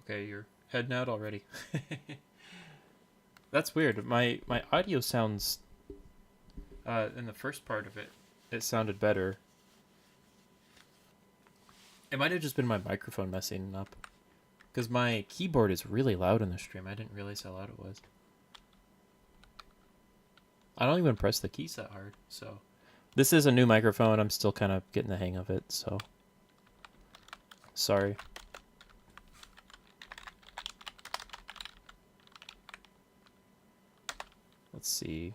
Okay, you're heading out already. That's weird. My audio sounds in the first part of it, it sounded better. It might have just been my microphone messing up. Because my keyboard is really loud in the stream. I didn't realize how loud it was. I don't even press the keys that hard, so... This is a new microphone. I'm still kind of getting the hang of it, so... Sorry. Let's see.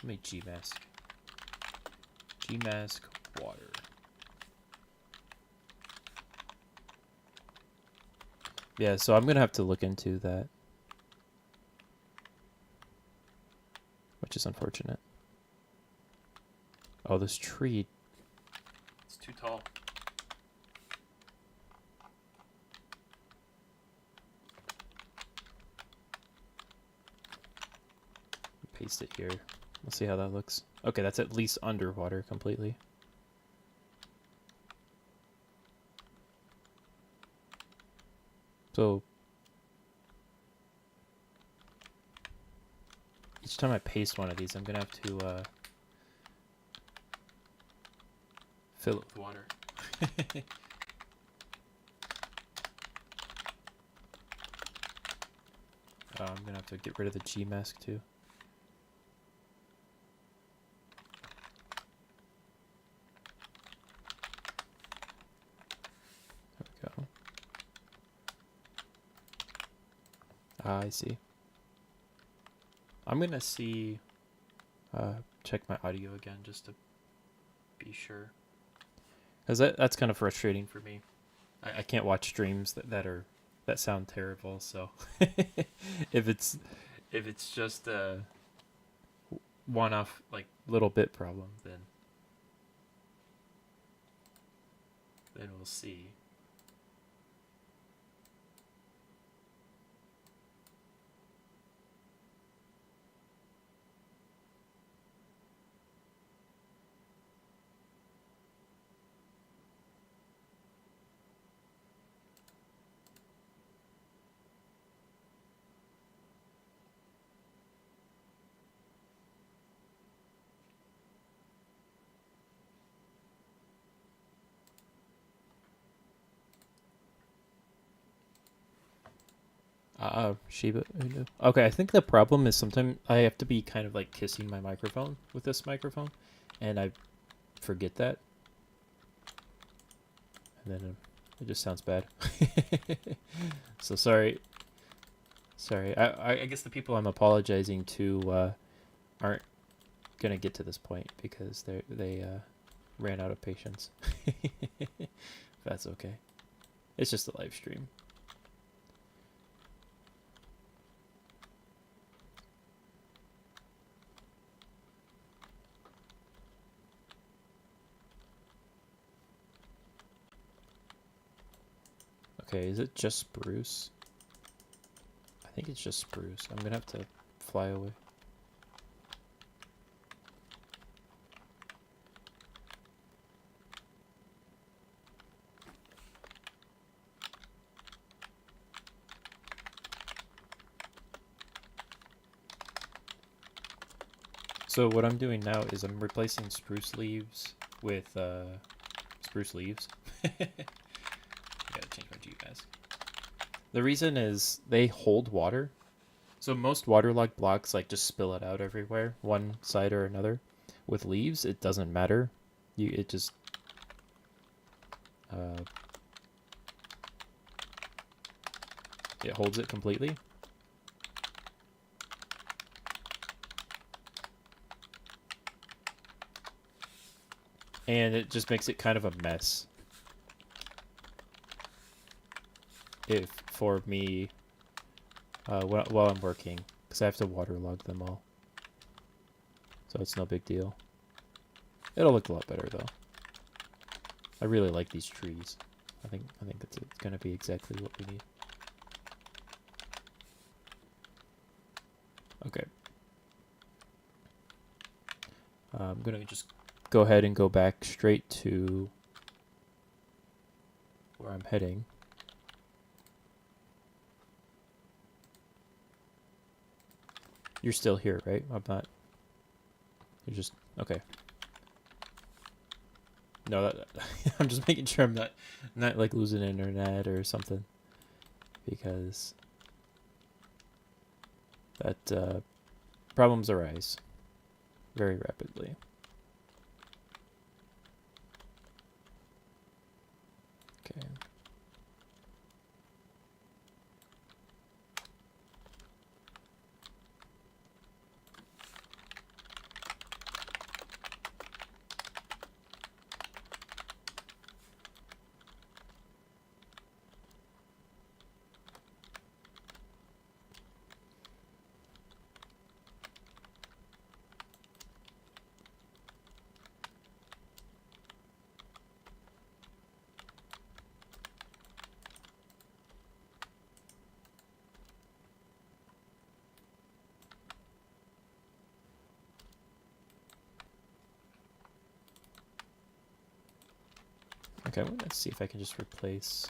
Let me Gmask. Gmask water. Yeah, so I'm gonna have to look into that. Which is unfortunate. Oh, this tree. It's too tall. Paste it here. Let's see how that looks. Okay, that's at least underwater completely. So each time I paste one of these, I'm gonna have to fill it with water. I'm gonna have to get rid of the G mask too. There we go. Ah, I see. I'm gonna see, check my audio again just to be sure. Because that's kind of frustrating for me. I can't watch streams that sound terrible, so if it's just a one-off like little bit problem, then we'll see. Shiba Inu. Okay, I think the problem is sometimes I have to be kind of like kissing my microphone with this microphone, and I forget that. And then it just sounds bad. So sorry. Sorry. I guess the people I'm apologizing to aren't gonna get to this point because they ran out of patience. That's okay. It's just a live stream. Okay, is it just spruce? I think it's just spruce. I'm gonna have to fly away. So what I'm doing now is I'm replacing spruce leaves with spruce leaves. I gotta change my G-mask. The reason is they hold water. So most waterlogged blocks like just spill it out everywhere, one side or another. With leaves, it doesn't matter. It just it holds it completely. And it just makes it kind of a mess. If for me, while I'm working, because I have to waterlog them all. So it's no big deal. It'll look a lot better though. I really like these trees. I think it's gonna be exactly what we need. Okay. I'm gonna just go ahead and go back straight to where I'm heading. You're still here, right? I'm not. You're just okay. No, I'm just making sure I'm not like losing internet or something, because that problems arise very rapidly. Okay. Okay, well, let's see if I can just replace.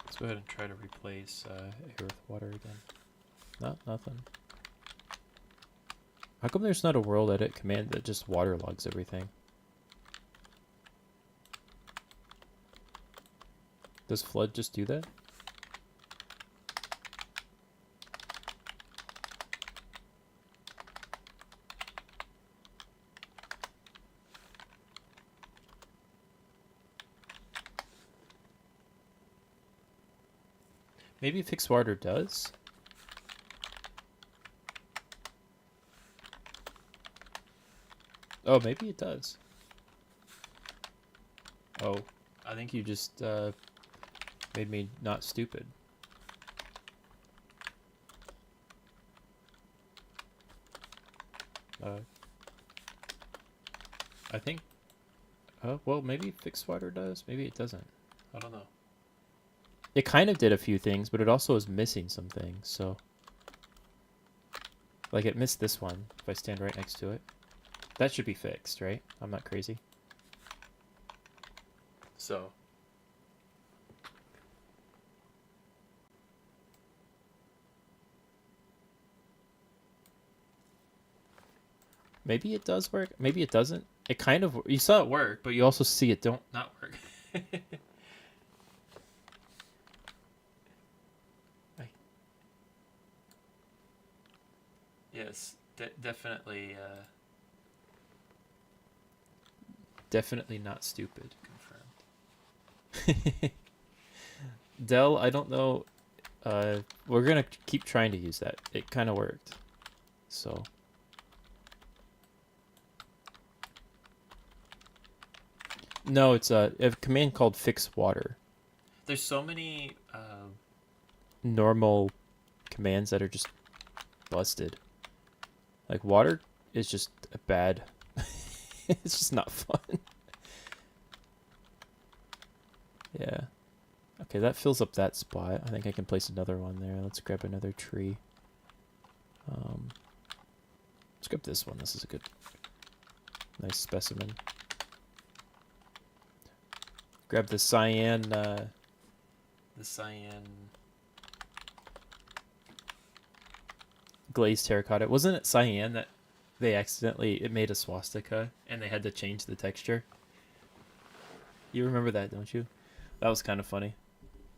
Let's go ahead and try to replace air with water again. No, nothing. How come there's not a world edit command that just waterlogs everything? Does flood just do that? Maybe fixed water does? Oh, maybe it does. Oh, I think you just made me not stupid. I think... well, maybe fixed water does. Maybe it doesn't. I don't know. It kind of did a few things, but it also is missing some things, so... Like, it missed this one, if I stand right next to it. That should be fixed, right? I'm not crazy. So... Maybe it does work. Maybe it doesn't. It kind of... You saw it work, but you also see it don't not work. Yes, definitely... Definitely not stupid. Confirmed. Dell, I don't know. We're going to keep trying to use that. It kind of worked. So... No, it's a command called fix water. There's so many normal commands that are just busted. Like water is just a bad. It's just not fun. Yeah. Okay, that fills up that spot. I think I can place another one there. Let's grab another tree. Let's grab this one. This is a good, nice specimen. Grab the cyan, glazed terracotta. Wasn't it cyan that they accidentally, it made a swastika and they had to change the texture? You remember that, don't you? That was kind of funny.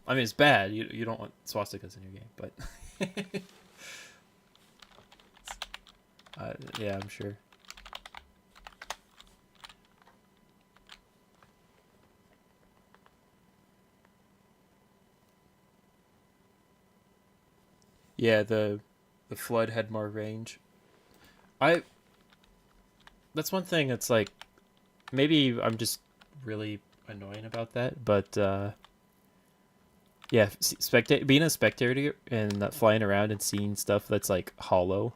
I mean, it's bad. You don't want swastikas in your game, but... yeah, I'm sure. Yeah, the flood had more range. That's one thing that's like, maybe I'm just really annoying about that, but yeah, being a spectator and flying around and seeing stuff that's like hollow.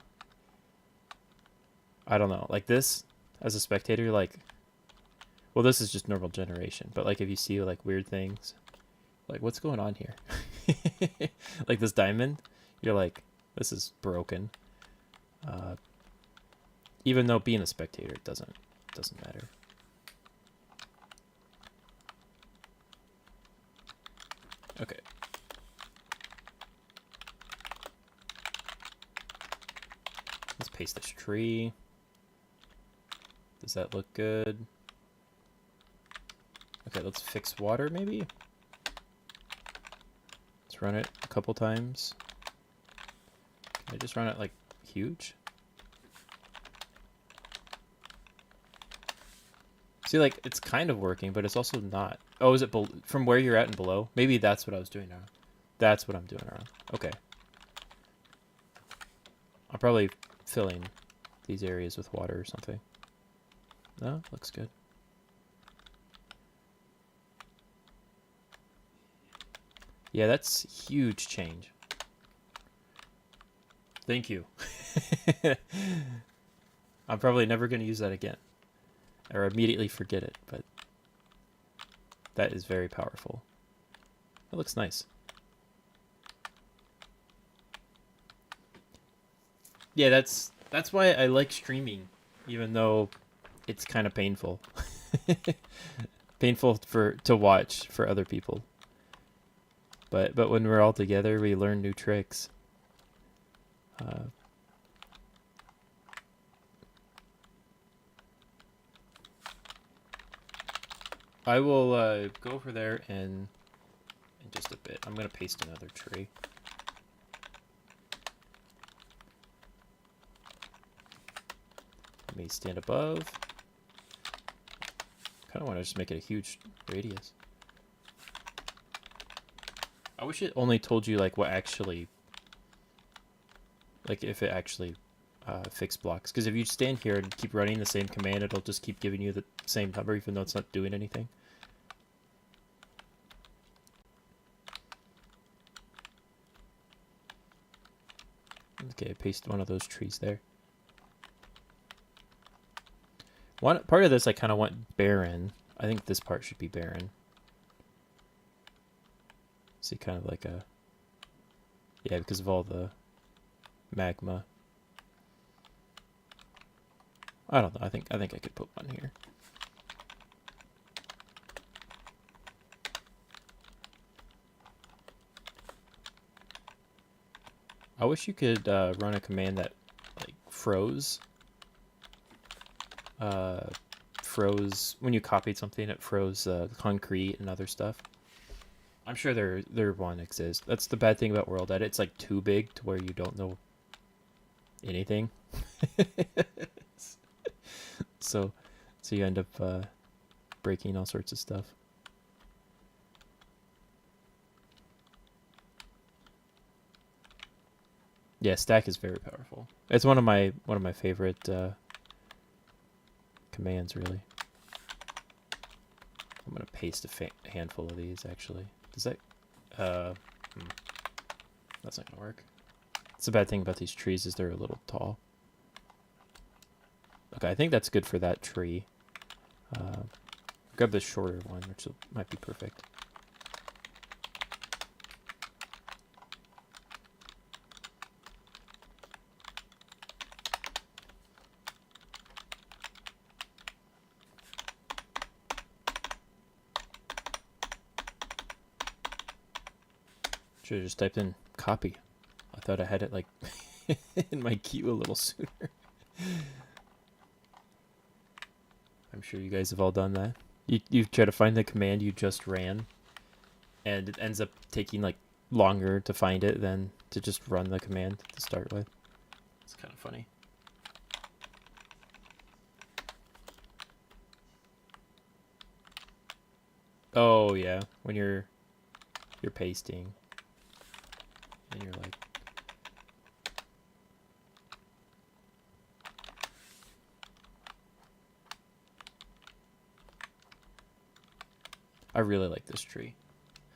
I don't know, like this as a spectator, like, well, this is just normal generation, but like if you see like weird things, like what's going on here? Like this diamond, you're like, this is broken. even though being a spectator doesn't matter. Okay. Let's paste this tree. Does that look good? Okay, let's fix water maybe. Let's run it a couple times. Can I just run it like huge? See, like, it's kind of working, but it's also not. Oh, is it from where you're at and below? Maybe that's what I was doing wrong. That's what I'm doing wrong. Okay. I'm probably filling these areas with water or something. No, looks good. Yeah, that's huge change. Thank you. I'm probably never going to use that again. Or immediately forget it, but that is very powerful. It looks nice. Yeah, that's why I like streaming, even though it's kind of painful. Painful to watch for other people. But when we're all together, we learn new tricks. I will go over there in just a bit. I'm going to paste another tree. Let me stand above. Kind of want to just make it a huge radius. I wish it only told you like what actually, like if it actually fixed blocks. Because if you stand here and keep running the same command, it'll just keep giving you the same number even though it's not doing anything. Okay, paste one of those trees there. One part of this I kind of want barren. I think this part should be barren. See, kind of like a, yeah, because of all the magma. I don't know. I think I could put one here. I wish you could run a command that like froze. Froze when you copied something. It froze concrete and other stuff. I'm sure there one exists. That's the bad thing about World Edit. It's like too big to where you don't know anything. so you end up breaking all sorts of stuff. Yeah, stack is very powerful. It's one of my favorite commands, really. I'm gonna paste a handful of these actually. Does that that's not gonna work. It's the bad thing about these trees is they're a little tall. Okay, I think that's good for that tree. Grab the shorter one, which might be perfect. Should have just typed in copy. I thought I had it like in my queue a little sooner. I'm sure you guys have all done that. You try to find the command you just ran, and it ends up taking like longer to find it than to just run the command to start with. It's kind of funny. Oh yeah, when you're pasting, and you're like, I really like this tree.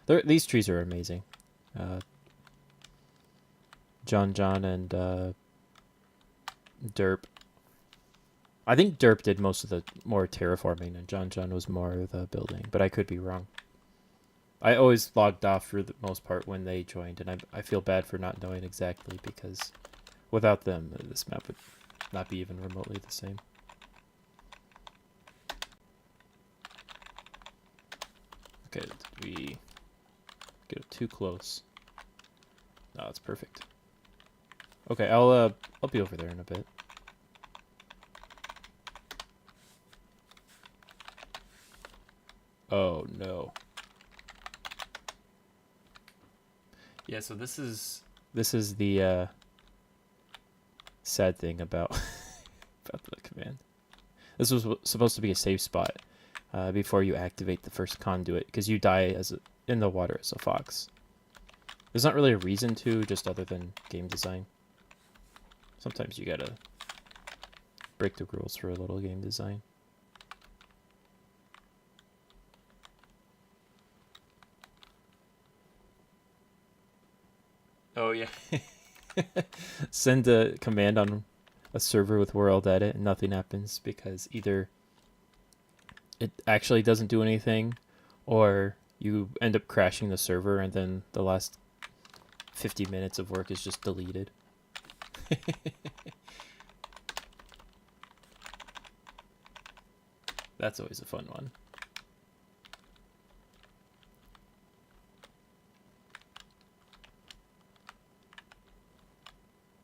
These trees are amazing. John and Derp. I think Derp did most of the more terraforming, and John was more of the building, but I could be wrong. I always logged off for the most part when they joined, and I feel bad for not knowing exactly, because without them, this map would not be even remotely the same. Okay, did we get it too close? No, it's perfect. Okay, I'll be over there in a bit. Oh no. Yeah, so this is the sad thing about about the command. This was supposed to be a safe spot before you activate the first conduit, because you die in the water as a fox. There's not really a reason to, just other than game design. Sometimes you gotta break the rules for a little game design. Oh yeah. Send a command on a server with world edit and nothing happens because either it actually doesn't do anything, or you end up crashing the server and then the last 50 minutes of work is just deleted. That's always a fun one.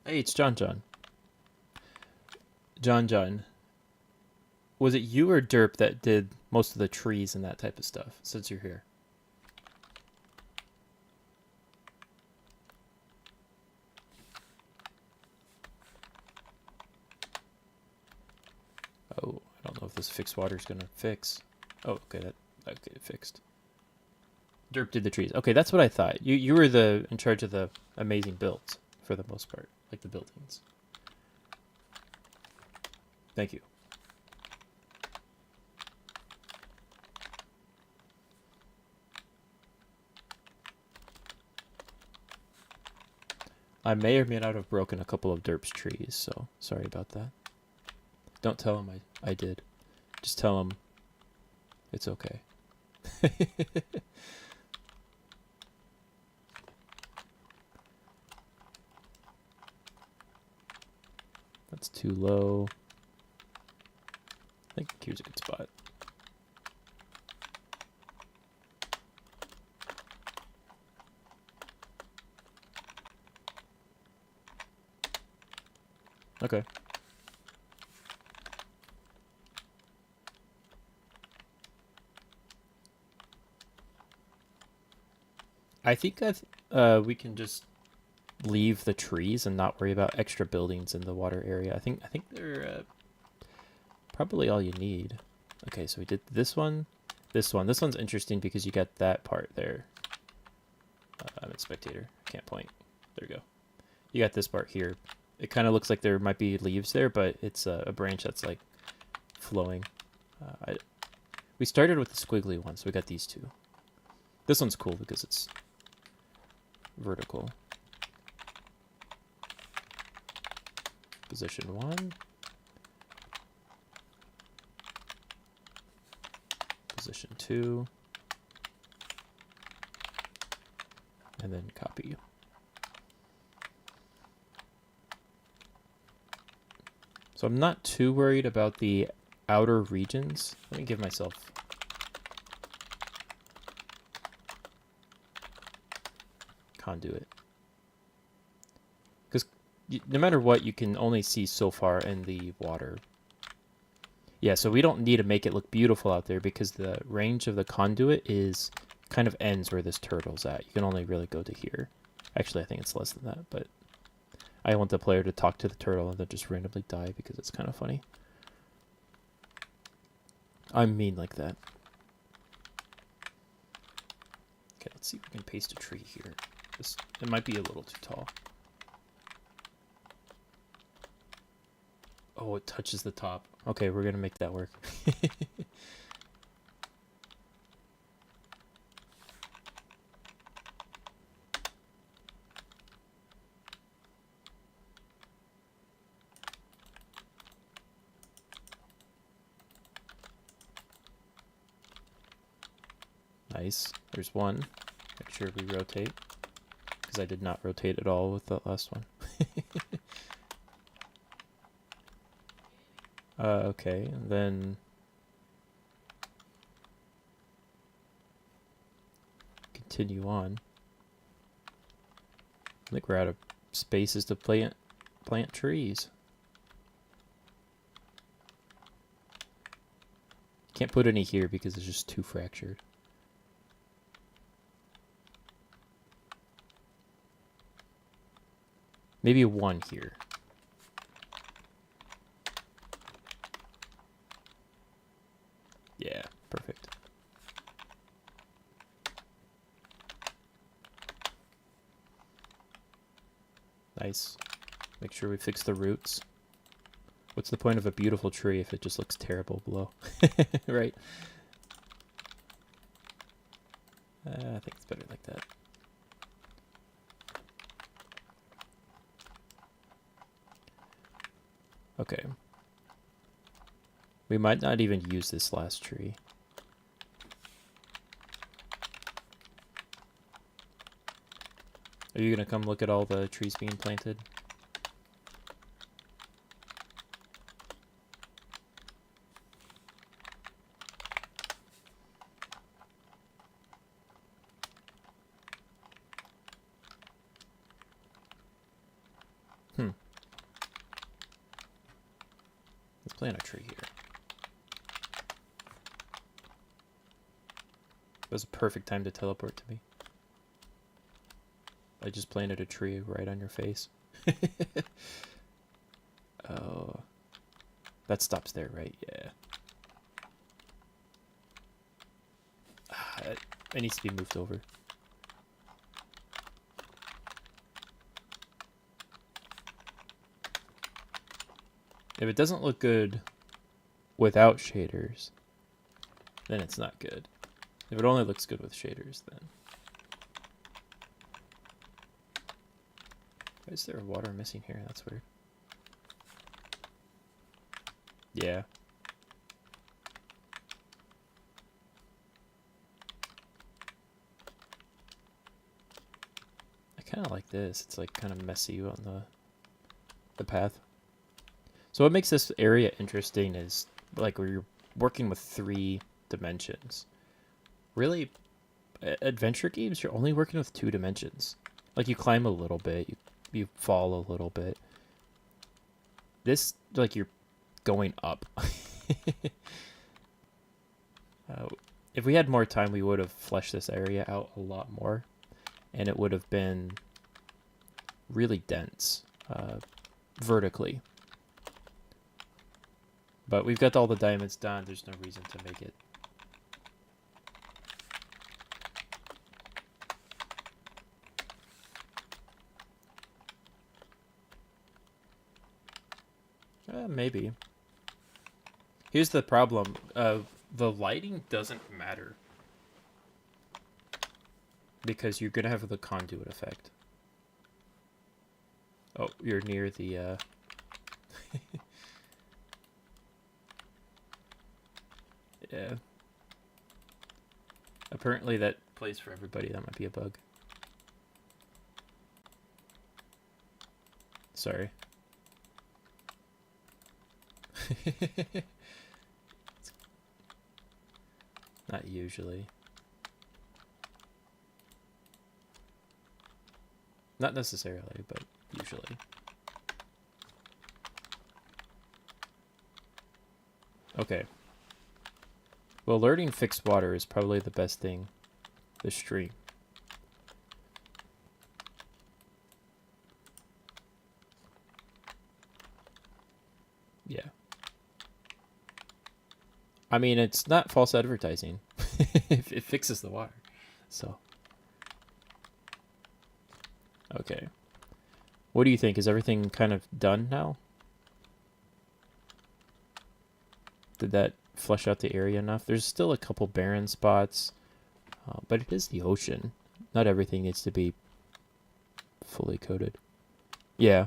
Hey, it's John. John. Was it you or Derp that did most of the trees and that type of stuff, since you're here? Oh, I don't know if this fixed water is gonna fix. Oh, okay, okay, it fixed. Derp did the trees. Okay, that's what I thought. You were in charge of the amazing builds for the most part, like the buildings. Thank you. I may or may not have broken a couple of Derp's trees, so sorry about that. Don't tell him I did. Just tell him it's okay. That's too low. I think here's a good spot. Okay. I think we can just leave the trees and not worry about extra buildings in the water area. I think they're probably all you need. Okay, so we did this one, this one. This one's interesting because you got that part there. I'm a spectator. Can't point. There we go. You got this part here. It kind of looks like there might be leaves there, but it's a branch that's like flowing. We started with the squiggly one, so we got these two. This one's cool because it's vertical. Position 1. Position 2. And then copy. So I'm not too worried about the outer regions. Let me give myself conduit. Because no matter what, you can only see so far in the water. Yeah, so we don't need to make it look beautiful out there because the range of the conduit is kind of ends where this turtle's at. You can only really go to here. Actually, I think it's less than that, but I want the player to talk to the turtle and then just randomly die because it's kind of funny. I'm mean like that. Okay, let's see if we can paste a tree here. It might be a little too tall. Oh, it touches the top. Okay, we're gonna make that work. Nice. There's one. Make sure we rotate, because I did not rotate at all with the last one. Okay, and then continue on. I think we're out of spaces to plant trees. Can't put any here because it's just too fractured. Maybe one here. Yeah, perfect. Nice. Make sure we fix the roots. What's the point of a beautiful tree if it just looks terrible below? Right? I think it's better like that. Okay. We might not even use this last tree. Are you gonna come look at all the trees being planted? Let's plant a tree here. That was a perfect time to teleport to me. I just planted a tree right on your face. Oh. That stops there, right? Yeah. It needs to be moved over. If it doesn't look good without shaders, then it's not good. If it only looks good with shaders, then... Why is there water missing here? That's weird. Yeah. I kind of like this. It's like kind of messy on the path. So what makes this area interesting is like where you're working with 3 dimensions. Really, adventure games, you're only working with 2 dimensions. Like you climb a little bit, you fall a little bit. This, like, you're going up. If we had more time, we would have fleshed this area out a lot more, and it would have been really dense vertically. But we've got all the diamonds done. There's no reason to make it. Maybe. Here's the problem. The lighting doesn't matter. Because you're going to have the conduit effect. Oh, you're near the... Yeah. Apparently that plays for everybody. That might be a bug. Sorry. Not usually. Not necessarily, but usually. Okay. Well, learning fixed water is probably the best thing this stream. Yeah. I mean, it's not false advertising. It fixes the water. So. Okay. What do you think? Is everything kind of done now? Did that flesh out the area enough? There's still a couple barren spots, but it is the ocean. Not everything needs to be fully coated. Yeah.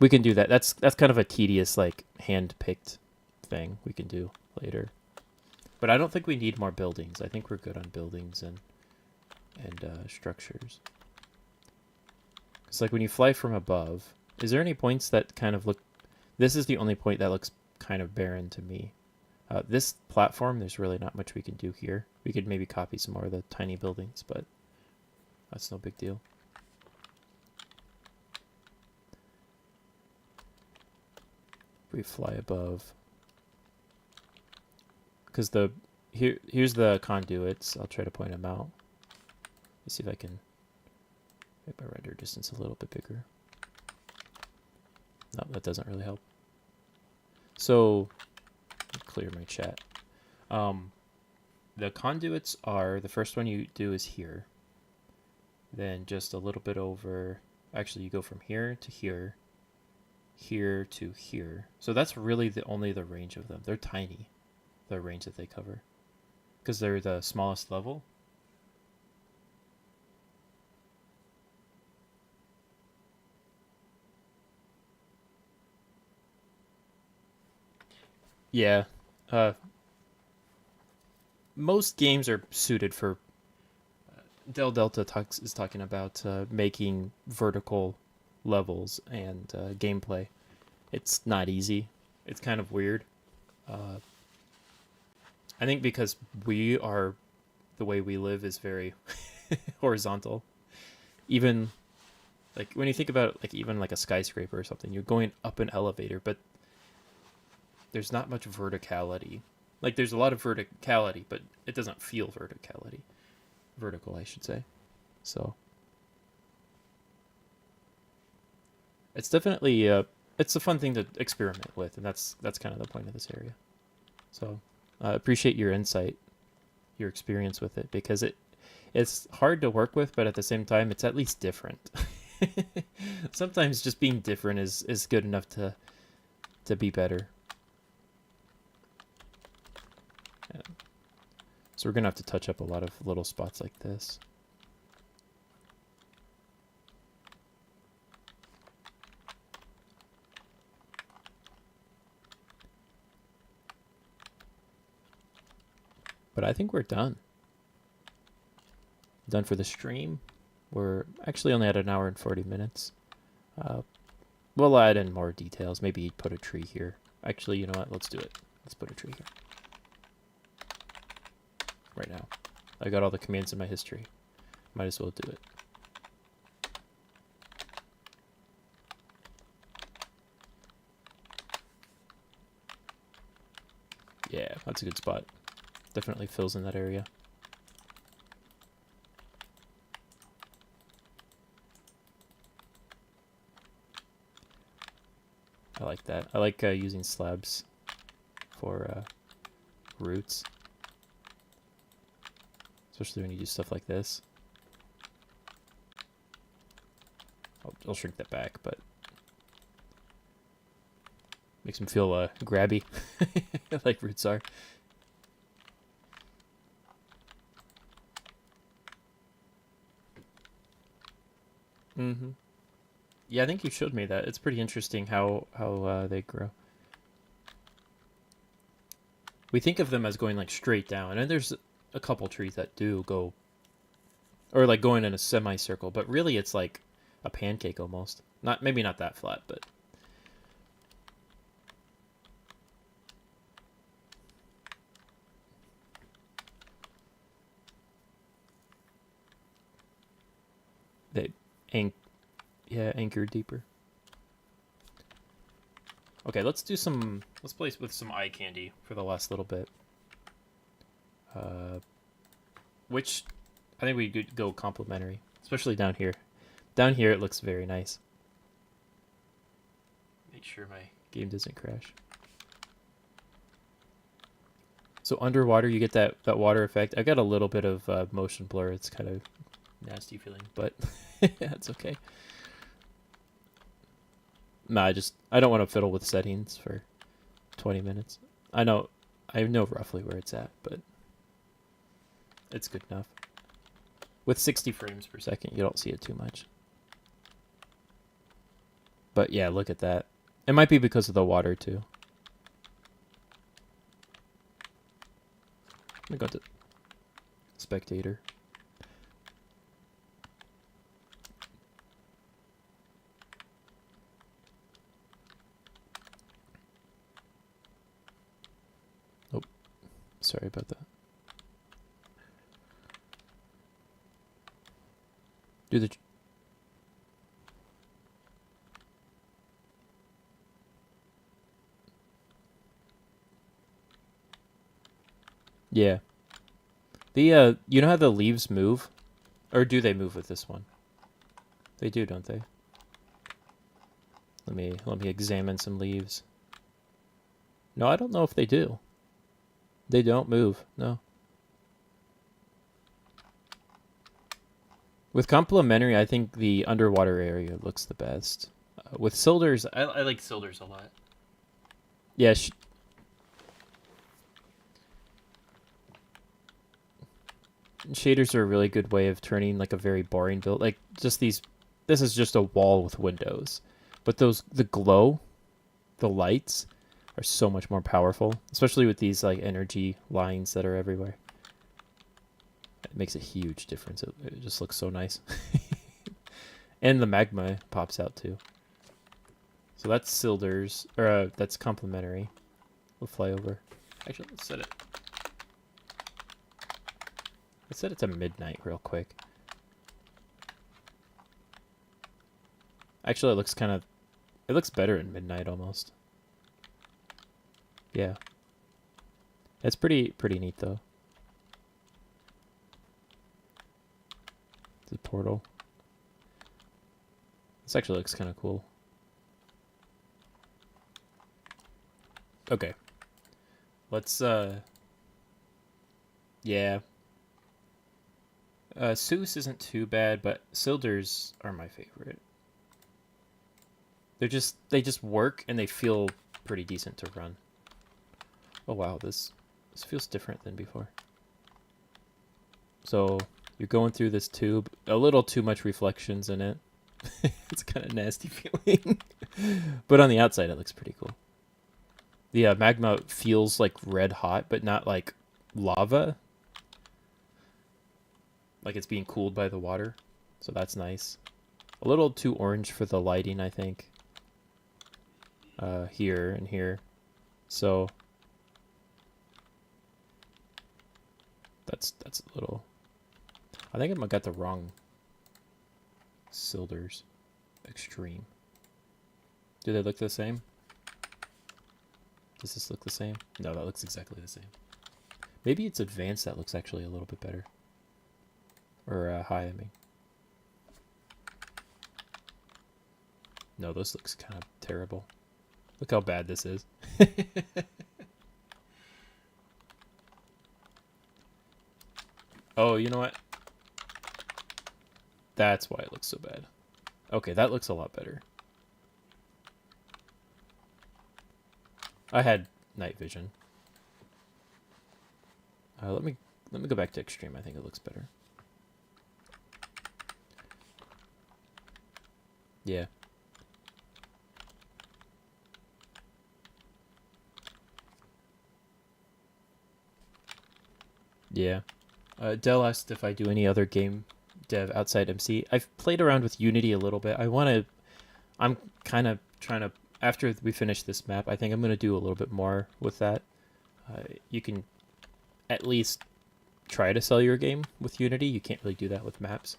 We can do that. That's kind of a tedious, like, hand-picked thing we can do later. But I don't think we need more buildings. I think we're good on buildings and structures. It's like when you fly from above, is there any points that kind of look This is the only point that looks kind of barren to me. This platform, there's really not much we can do here. We could maybe copy some more of the tiny buildings, but that's no big deal. We fly above, because here's the conduits. I'll try to point them out. Let's see if I can make my render distance a little bit bigger. No, that doesn't really help. So, clear my chat. The conduits are, the first one you do is here. Then just a little bit over, actually you go from here to here, here to here. So that's really only the range of them. They're tiny, the range that they cover, because they're the smallest level. Yeah, most games are suited for. Del Delta is talking about making vertical levels and gameplay. It's not easy. It's kind of weird. I think because the way we live is very horizontal. Even like when you think about like even like a skyscraper or something, you're going up an elevator, but there's not much verticality. Like there's a lot of verticality, but it doesn't feel vertical, I should say. So it's definitely it's a fun thing to experiment with, and that's kind of the point of this area. So I appreciate your insight, your experience with it, because it's hard to work with, but at the same time, it's at least different. Sometimes just being different is good enough to be better. Yeah. So we're gonna have to touch up a lot of little spots like this. But I think we're done. Done for the stream. We're actually only at 1 hour and 40 minutes. We'll add in more details. Maybe put a tree here. Actually, you know what? Let's do it. Let's put a tree here. Right now. I got all the commands in my history. Might as well do it. Yeah, that's a good spot. Definitely fills in that area. I like that. I like using slabs for roots. Especially when you do stuff like this. I'll shrink that back, but makes them feel grabby, like roots are. Mm-hmm. Yeah, I think you showed me that. It's pretty interesting how they grow. We think of them as going like straight down, and there's a couple trees that do go, or like going in a semicircle, but really it's like a pancake almost. Maybe not that flat, but they anchor deeper. Okay, let's play with some eye candy for the last little bit. Which I think we could go complementary, especially down here. Down here it looks very nice. Make sure my game doesn't crash. So underwater you get that water effect. I got a little bit of motion blur. It's kind of nasty feeling, but that's okay. Nah, I don't want to fiddle with settings for 20 minutes. I know roughly where it's at, but it's good enough. With 60 frames per second, you don't see it too much. But yeah, look at that. It might be because of the water too. I'm gonna go to spectator. sorry about that. Do the... Yeah. The, you know how the leaves move? Or do they move with this one? They do, don't they? Let me examine some leaves. No, I don't know if they do. They don't move, no. With complementary, I think the underwater area looks the best. With Silders, I like Silders a lot. Yeah, shaders are a really good way of turning like a very boring build. Like just these, this is just a wall with windows. But the glow, the lights are so much more powerful, especially with these like energy lines that are everywhere. It makes a huge difference. It just looks so nice. And the magma pops out too. So that's Silders, or that's complementary. We'll fly over. Actually, let's set it. Let's set it to midnight real quick. Actually, it looks kind of... It looks better at midnight almost. Yeah. It's pretty neat though. The portal. This actually looks kind of cool. Okay. Let's, yeah. Seuss isn't too bad, but Silders are my favorite. They just work and they feel pretty decent to run. Oh wow, this feels different than before. So you're going through this tube, a little too much reflections in it. It's kind of nasty feeling. But on the outside it looks pretty cool. The magma feels like red hot, but not like lava. Like it's being cooled by the water. So that's nice. A little too orange for the lighting, I think. Here and here. So that's a little... I think I got the wrong Silders. Extreme. Do they look the same? Does this look the same? No, that looks exactly the same. Maybe it's advanced that looks actually a little bit better. Or high, I mean. No, this looks kind of terrible. Look how bad this is. Oh, you know what? That's why it looks so bad. Okay, that looks a lot better. I had night vision. Let me go back to extreme. I think it looks better. Yeah. Yeah. Dell asked if I do any other game dev outside MC. I've played around with Unity a little bit. I'm kind of trying to, after we finish this map, I think I'm going to do a little bit more with that. You can at least try to sell your game with Unity. You can't really do that with maps.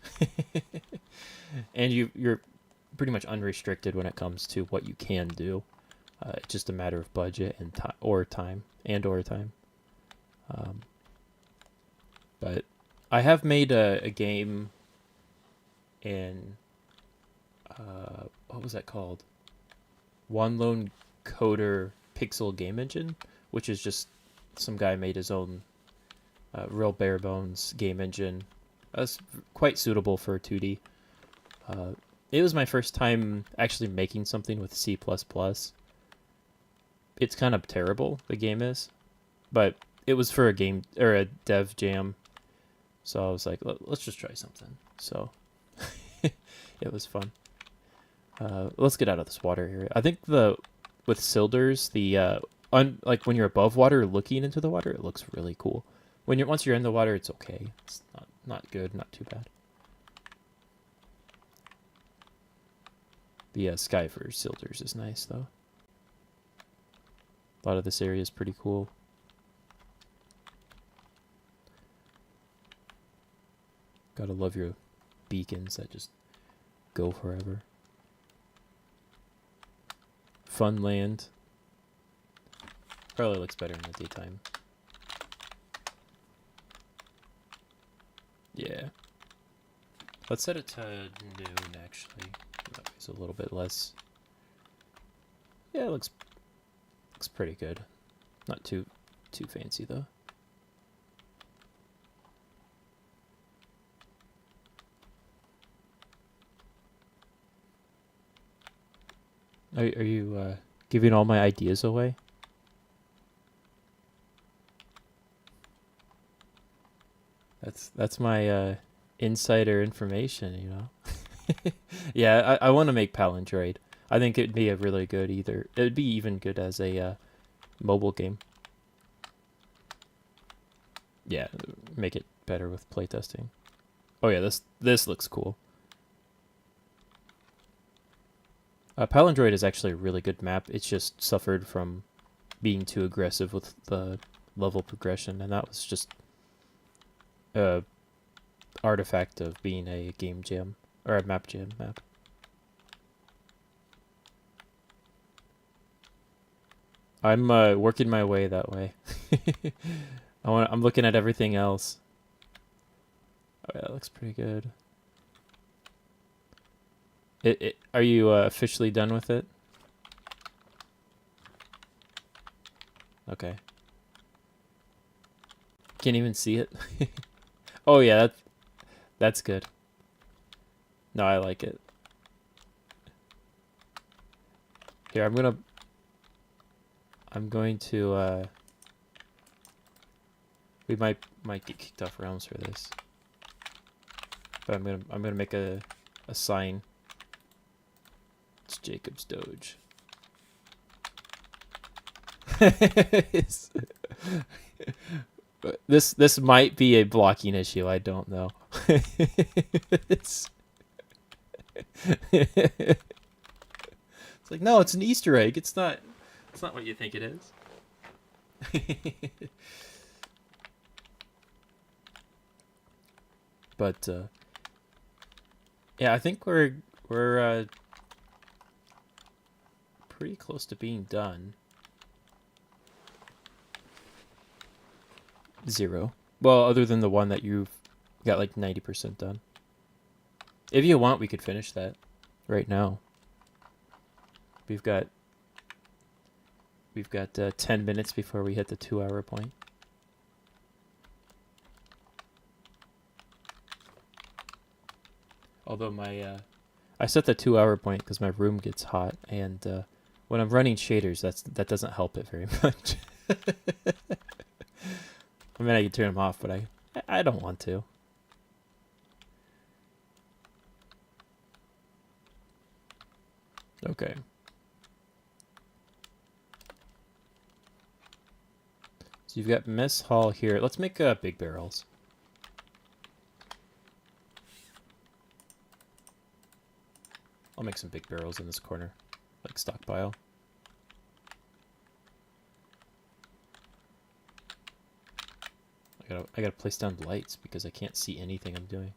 And you're pretty much unrestricted when it comes to what you can do. It's just a matter of budget and time. But I have made a game in what was that called? One Lone Coder Pixel Game Engine, which is just some guy made his own real bare bones game engine. That's quite suitable for 2D. It was my first time actually making something with C++. It's kind of terrible, the game is, but it was for a game or a dev jam. So I was like, let's just try something. So it was fun. Let's get out of this water area. I think with Silders, like when you're above water looking into the water, it looks really cool. Once you're in the water, it's okay. It's not good, not too bad. The sky for Silders is nice though. A lot of this area is pretty cool. Gotta love your beacons that just go forever. Fun land. Probably looks better in the daytime. Yeah. Let's set it to noon, actually. That was a little bit less. Yeah, it looks pretty good. Not too fancy though. Are you giving all my ideas away? That's my insider information, you know. Yeah, I want to make Palindroid. I think it'd be a really good it'd be even good as a mobile game. Yeah, make it better with playtesting. Oh yeah, this looks cool. Palindroid is actually a really good map. It's just suffered from being too aggressive with the level progression, and that was just a artifact of being a game jam or a map jam map. I'm working my way that way. I'm looking at everything else. Oh yeah, that looks pretty good. Are you officially done with it? Okay. Can't even see it. Oh yeah, that's good. No, I like it. Here, I'm going to we might get kicked off realms for this. But I'm gonna make a sign. It's Jacob's Doge. This might be a blocking issue. I don't know. It's like, no, it's an Easter egg. It's not what you think it is. But yeah, I think we're pretty close to being done. 0. Well, other than the one that you've got like 90% done. If you want, we could finish that right now. We've got 10 minutes before we hit the 2-hour point. Although I set the 2-hour point because my room gets hot, and when I'm running shaders, that doesn't help it very much. I mean, I can turn them off, but I don't want to. Okay. So you've got mess hall here. Let's make big barrels. I'll make some big barrels in this corner, like stockpile. I gotta place down lights because I can't see anything I'm doing.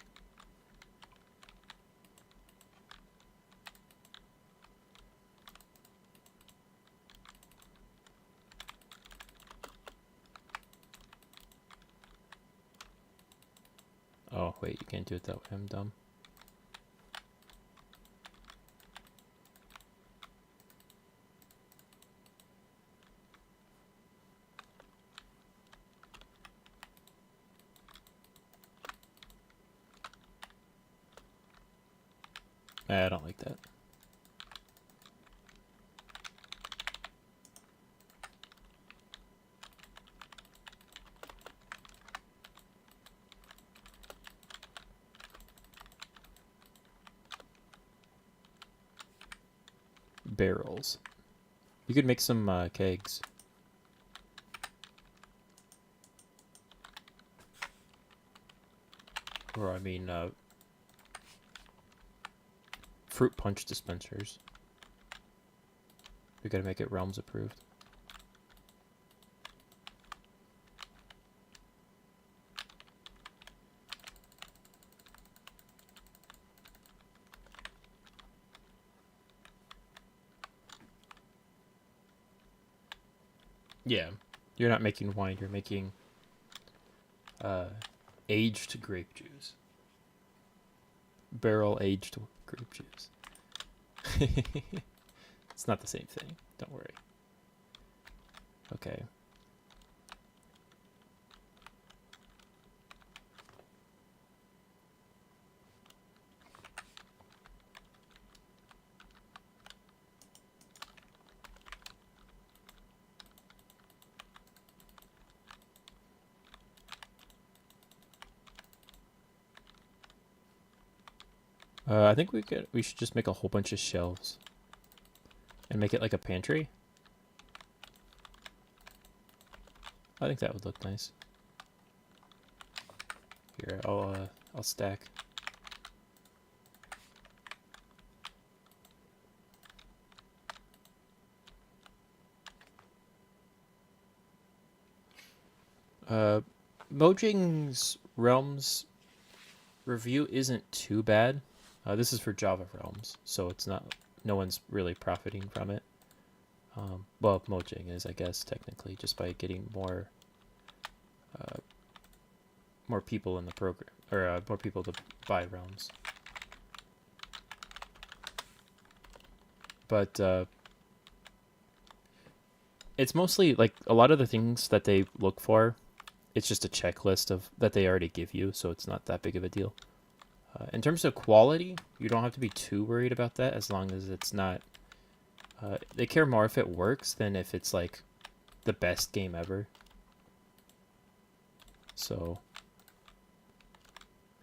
Oh, wait, you can't do it that way. I'm dumb. I don't like that. Barrels. You could make some kegs. Or, I mean, fruit punch dispensers. We gotta make it realms approved. Yeah. You're not making wine, you're making aged grape juice. Barrel aged grape juice. It's not the same thing. Don't worry. Okay. I think we should just make a whole bunch of shelves and make it like a pantry. I think that would look nice. Here, I'll stack. Mojang's Realms review isn't too bad. This is for Java Realms, so it's not. No one's really profiting from it. Well, Mojang is, I guess, technically, just by getting more people in the program, or more people to buy Realms. But it's mostly like a lot of the things that they look for. It's just a checklist of that they already give you, so it's not that big of a deal. In terms of quality, you don't have to be too worried about that as long as it's not. They care more if it works than if it's like the best game ever. So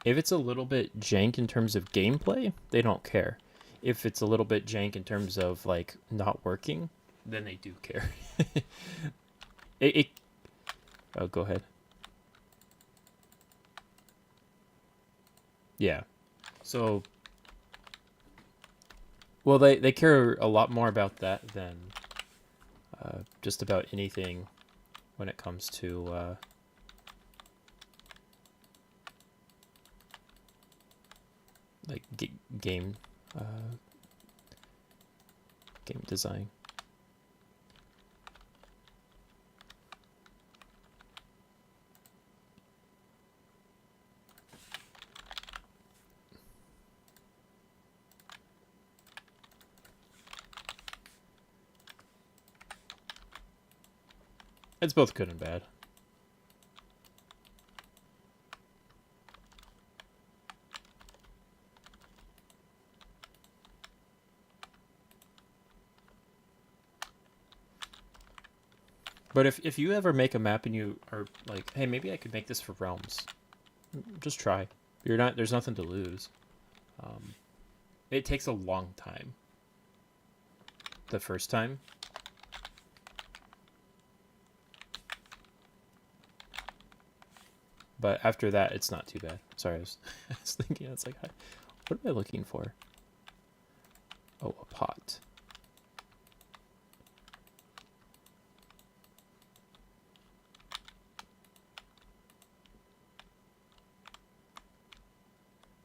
if it's a little bit jank in terms of gameplay, they don't care. If it's a little bit jank in terms of like not working, then they do care. Oh, go ahead. Yeah. So, well, they care a lot more about that than just about anything when it comes to like game design. It's both good and bad. But if you ever make a map and you are like, hey, maybe I could make this for Realms, just try. There's nothing to lose. It takes a long time. The first time. But after that, it's not too bad. Sorry, I was thinking, it's like, what am I looking for? Oh, a pot.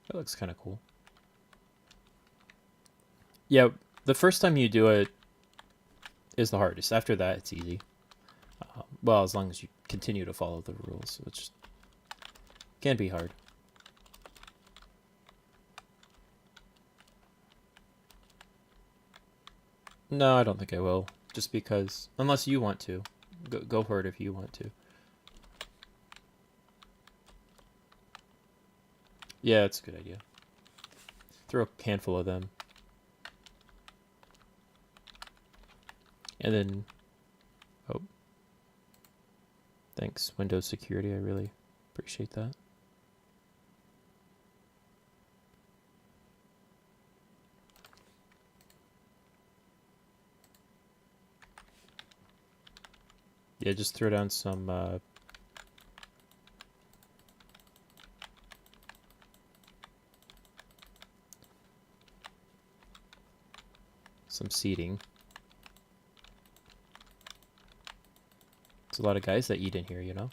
That looks kind of cool. Yeah, the first time you do it is the hardest. After that, it's easy. Well, as long as you continue to follow the rules, which can be hard. No, I don't think I will. Just because, unless you want to. Go for it if you want to. Yeah, it's a good idea. Throw a handful of them. And then... Oh. Thanks, Windows Security. I really appreciate that. Yeah, just throw down some seating. There's a lot of guys that eat in here, you know?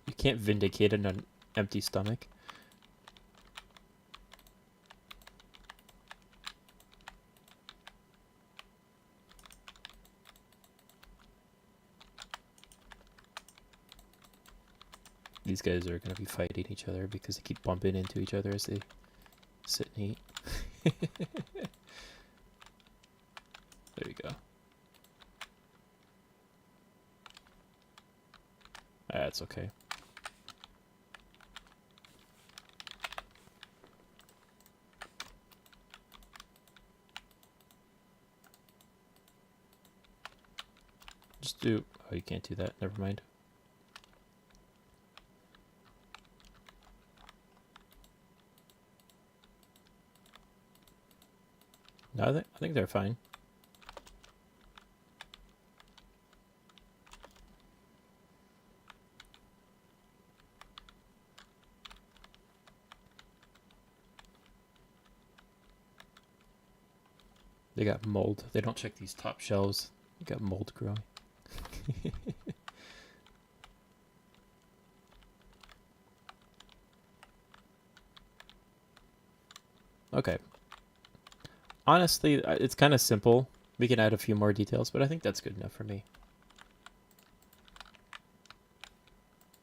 You can't vindicate an empty stomach. These guys are gonna be fighting each other because they keep bumping into each other as they sit and eat. There you go. That's okay. Just do... Oh, you can't do that. Never mind. No, I think they're fine. They got mold. They don't check these top shelves. They got mold growing. Okay. Honestly, it's kind of simple. We can add a few more details, but I think that's good enough for me.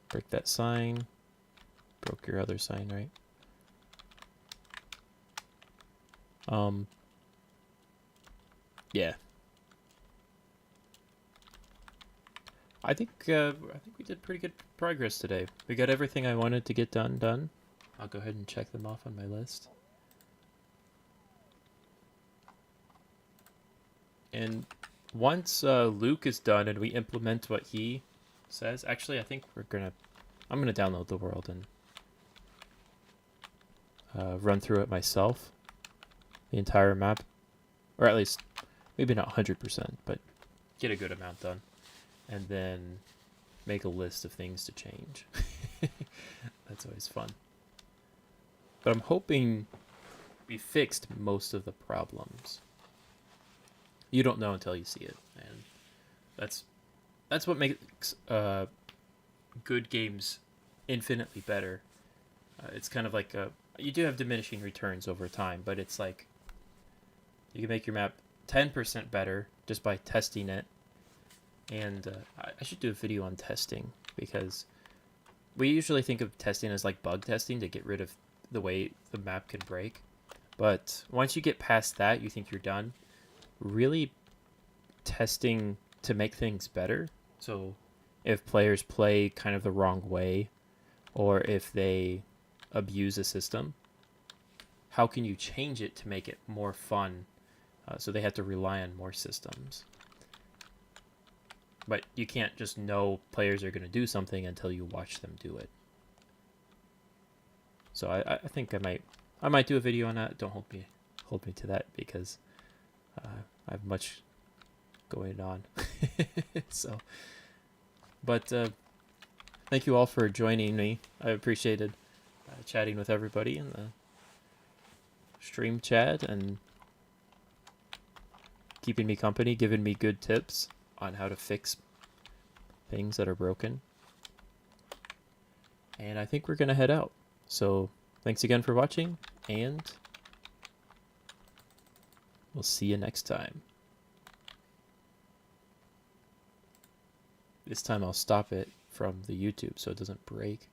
Break that sign. Broke your other sign, right? Yeah. I think we did pretty good progress today. We got everything I wanted to get done. I'll go ahead and check them off on my list. And once Luke is done and we implement what he says, actually, I think I'm gonna download the world and run through it myself, the entire map, or at least maybe not 100%, but get a good amount done, and then make a list of things to change. That's always fun. But I'm hoping we fixed most of the problems. You don't know until you see it, and that's what makes good games infinitely better. It's kind of like you do have diminishing returns over time, but it's like you can make your map 10% better just by testing it. And I should do a video on testing, because we usually think of testing as like bug testing to get rid of the way the map can break. But once you get past that, you think you're done. Really testing to make things better. So if players play kind of the wrong way, or if they abuse a system, how can you change it to make it more fun, so they have to rely on more systems? But you can't just know players are going to do something until you watch them do it. So I think I might do a video on that. Don't hold me to that, because I have much going on. So, but thank you all for joining me. I appreciated chatting with everybody in the stream chat and keeping me company, giving me good tips on how to fix things that are broken. And I think we're gonna head out. So thanks again for watching, and we'll see you next time. This time I'll stop it from the YouTube so it doesn't break.